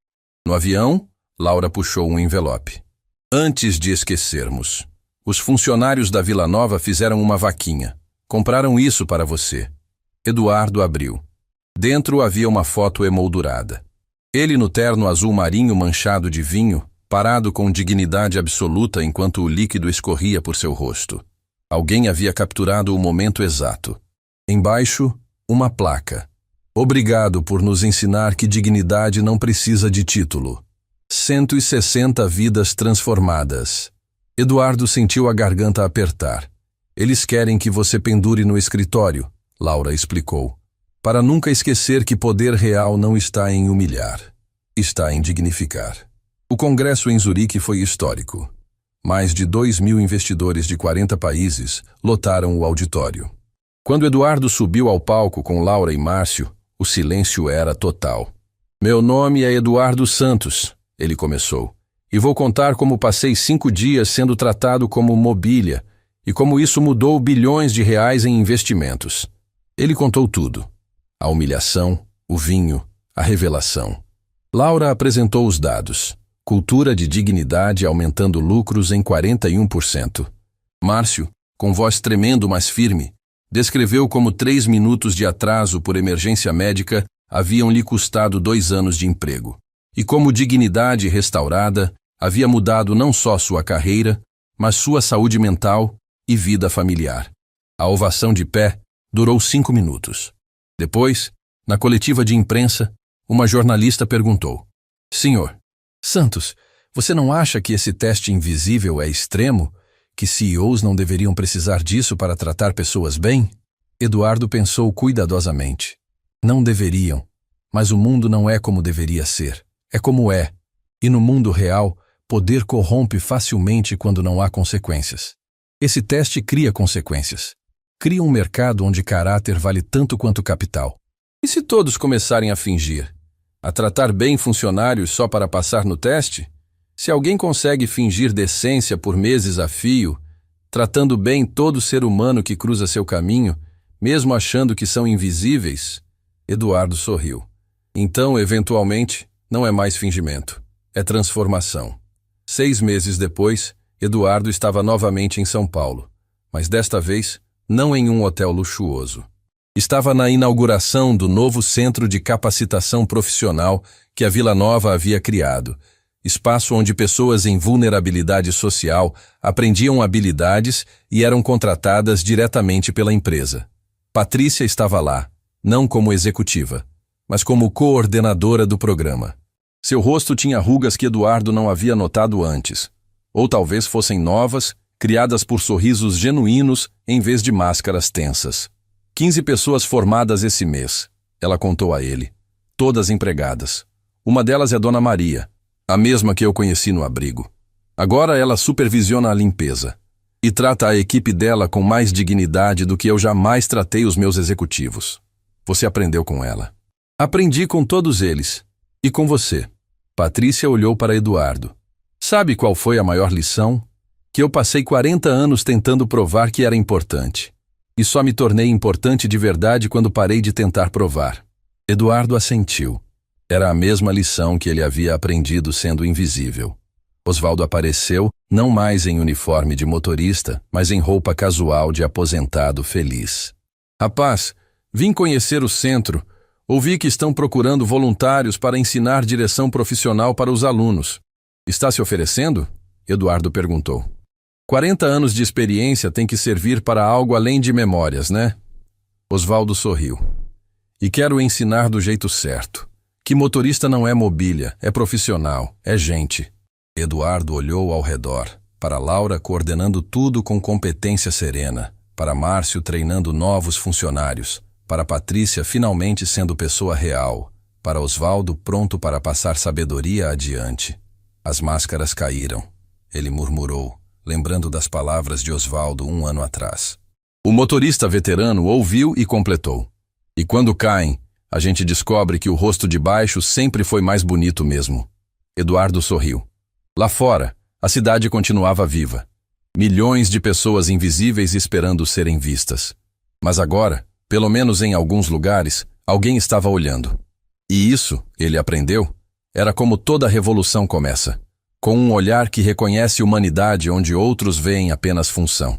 No avião, Laura puxou um envelope. "Antes de esquecermos, os funcionários da Vila Nova fizeram uma vaquinha. Compraram isso para você." Eduardo abriu. Dentro havia uma foto emoldurada. Ele no terno azul marinho manchado de vinho, parado com dignidade absoluta enquanto o líquido escorria por seu rosto. Alguém havia capturado o momento exato. Embaixo, uma placa. "Obrigado por nos ensinar que dignidade não precisa de título. 160 vidas transformadas." Eduardo sentiu a garganta apertar. "Eles querem que você pendure no escritório", Laura explicou. "Para nunca esquecer que poder real não está em humilhar. Está em dignificar." O congresso em Zurique foi histórico. Mais de 2.000 investidores de 40 países lotaram o auditório. Quando Eduardo subiu ao palco com Laura e Márcio, o silêncio era total. "Meu nome é Eduardo Santos", ele começou, "e vou contar como passei 5 dias sendo tratado como mobília e como isso mudou bilhões de reais em investimentos." Ele contou tudo. A humilhação, o vinho, a revelação. Laura apresentou os dados. Cultura de dignidade aumentando lucros em 41%. Márcio, com voz tremendo mas firme, descreveu como 3 minutos de atraso por emergência médica haviam lhe custado 2 anos de emprego. E como dignidade restaurada havia mudado não só sua carreira, mas sua saúde mental e vida familiar. A ovação de pé durou 5 minutos. Depois, na coletiva de imprensa, uma jornalista perguntou: "Senhor Santos, você não acha que esse teste invisível é extremo? Que CEOs não deveriam precisar disso para tratar pessoas bem?" Eduardo pensou cuidadosamente. Não deveriam, mas o mundo não é como deveria ser, é como é. E no mundo real, poder corrompe facilmente quando não há consequências. Esse teste cria consequências. Cria um mercado onde caráter vale tanto quanto capital. E se todos começarem a fingir? A tratar bem funcionários só para passar no teste? Se alguém consegue fingir decência por meses a fio, tratando bem todo ser humano que cruza seu caminho, mesmo achando que são invisíveis, Eduardo sorriu. Então, eventualmente, não é mais fingimento, é transformação. 6 meses depois, Eduardo estava novamente em São Paulo, mas desta vez, não em um hotel luxuoso. Estava na inauguração do novo Centro de Capacitação Profissional que a Vila Nova havia criado, espaço onde pessoas em vulnerabilidade social aprendiam habilidades e eram contratadas diretamente pela empresa. Patrícia estava lá, não como executiva, mas como coordenadora do programa. Seu rosto tinha rugas que Eduardo não havia notado antes, ou talvez fossem novas, criadas por sorrisos genuínos em vez de máscaras tensas. 15 pessoas formadas esse mês, ela contou a ele, todas empregadas. Uma delas é Dona Maria, a mesma que eu conheci no abrigo. Agora ela supervisiona a limpeza e trata a equipe dela com mais dignidade do que eu jamais tratei os meus executivos. Você aprendeu com ela. Aprendi com todos eles. E com você. Patrícia olhou para Eduardo. Sabe qual foi a maior lição? Que eu passei 40 anos tentando provar que era importante. E só me tornei importante de verdade quando parei de tentar provar. Eduardo assentiu. Era a mesma lição que ele havia aprendido sendo invisível. Osvaldo apareceu, não mais em uniforme de motorista, mas em roupa casual de aposentado feliz. Rapaz, vim conhecer o centro. Ouvi que estão procurando voluntários para ensinar direção profissional para os alunos. Está se oferecendo? Eduardo perguntou. 40 anos de experiência tem que servir para algo além de memórias, né? Osvaldo sorriu. E quero ensinar do jeito certo. Que motorista não é mobília, é profissional, é gente. Eduardo olhou ao redor, para Laura coordenando tudo com competência serena, para Márcio treinando novos funcionários, para Patrícia finalmente sendo pessoa real, para Osvaldo pronto para passar sabedoria adiante. As máscaras caíram. Ele murmurou, lembrando das palavras de Osvaldo 1 ano atrás. O motorista veterano ouviu e completou. E quando caem, a gente descobre que o rosto de baixo sempre foi mais bonito mesmo. Eduardo sorriu. Lá fora, a cidade continuava viva. Milhões de pessoas invisíveis esperando serem vistas. Mas agora, pelo menos em alguns lugares, alguém estava olhando. E isso, ele aprendeu, era como toda revolução começa, com um olhar que reconhece humanidade onde outros veem apenas função.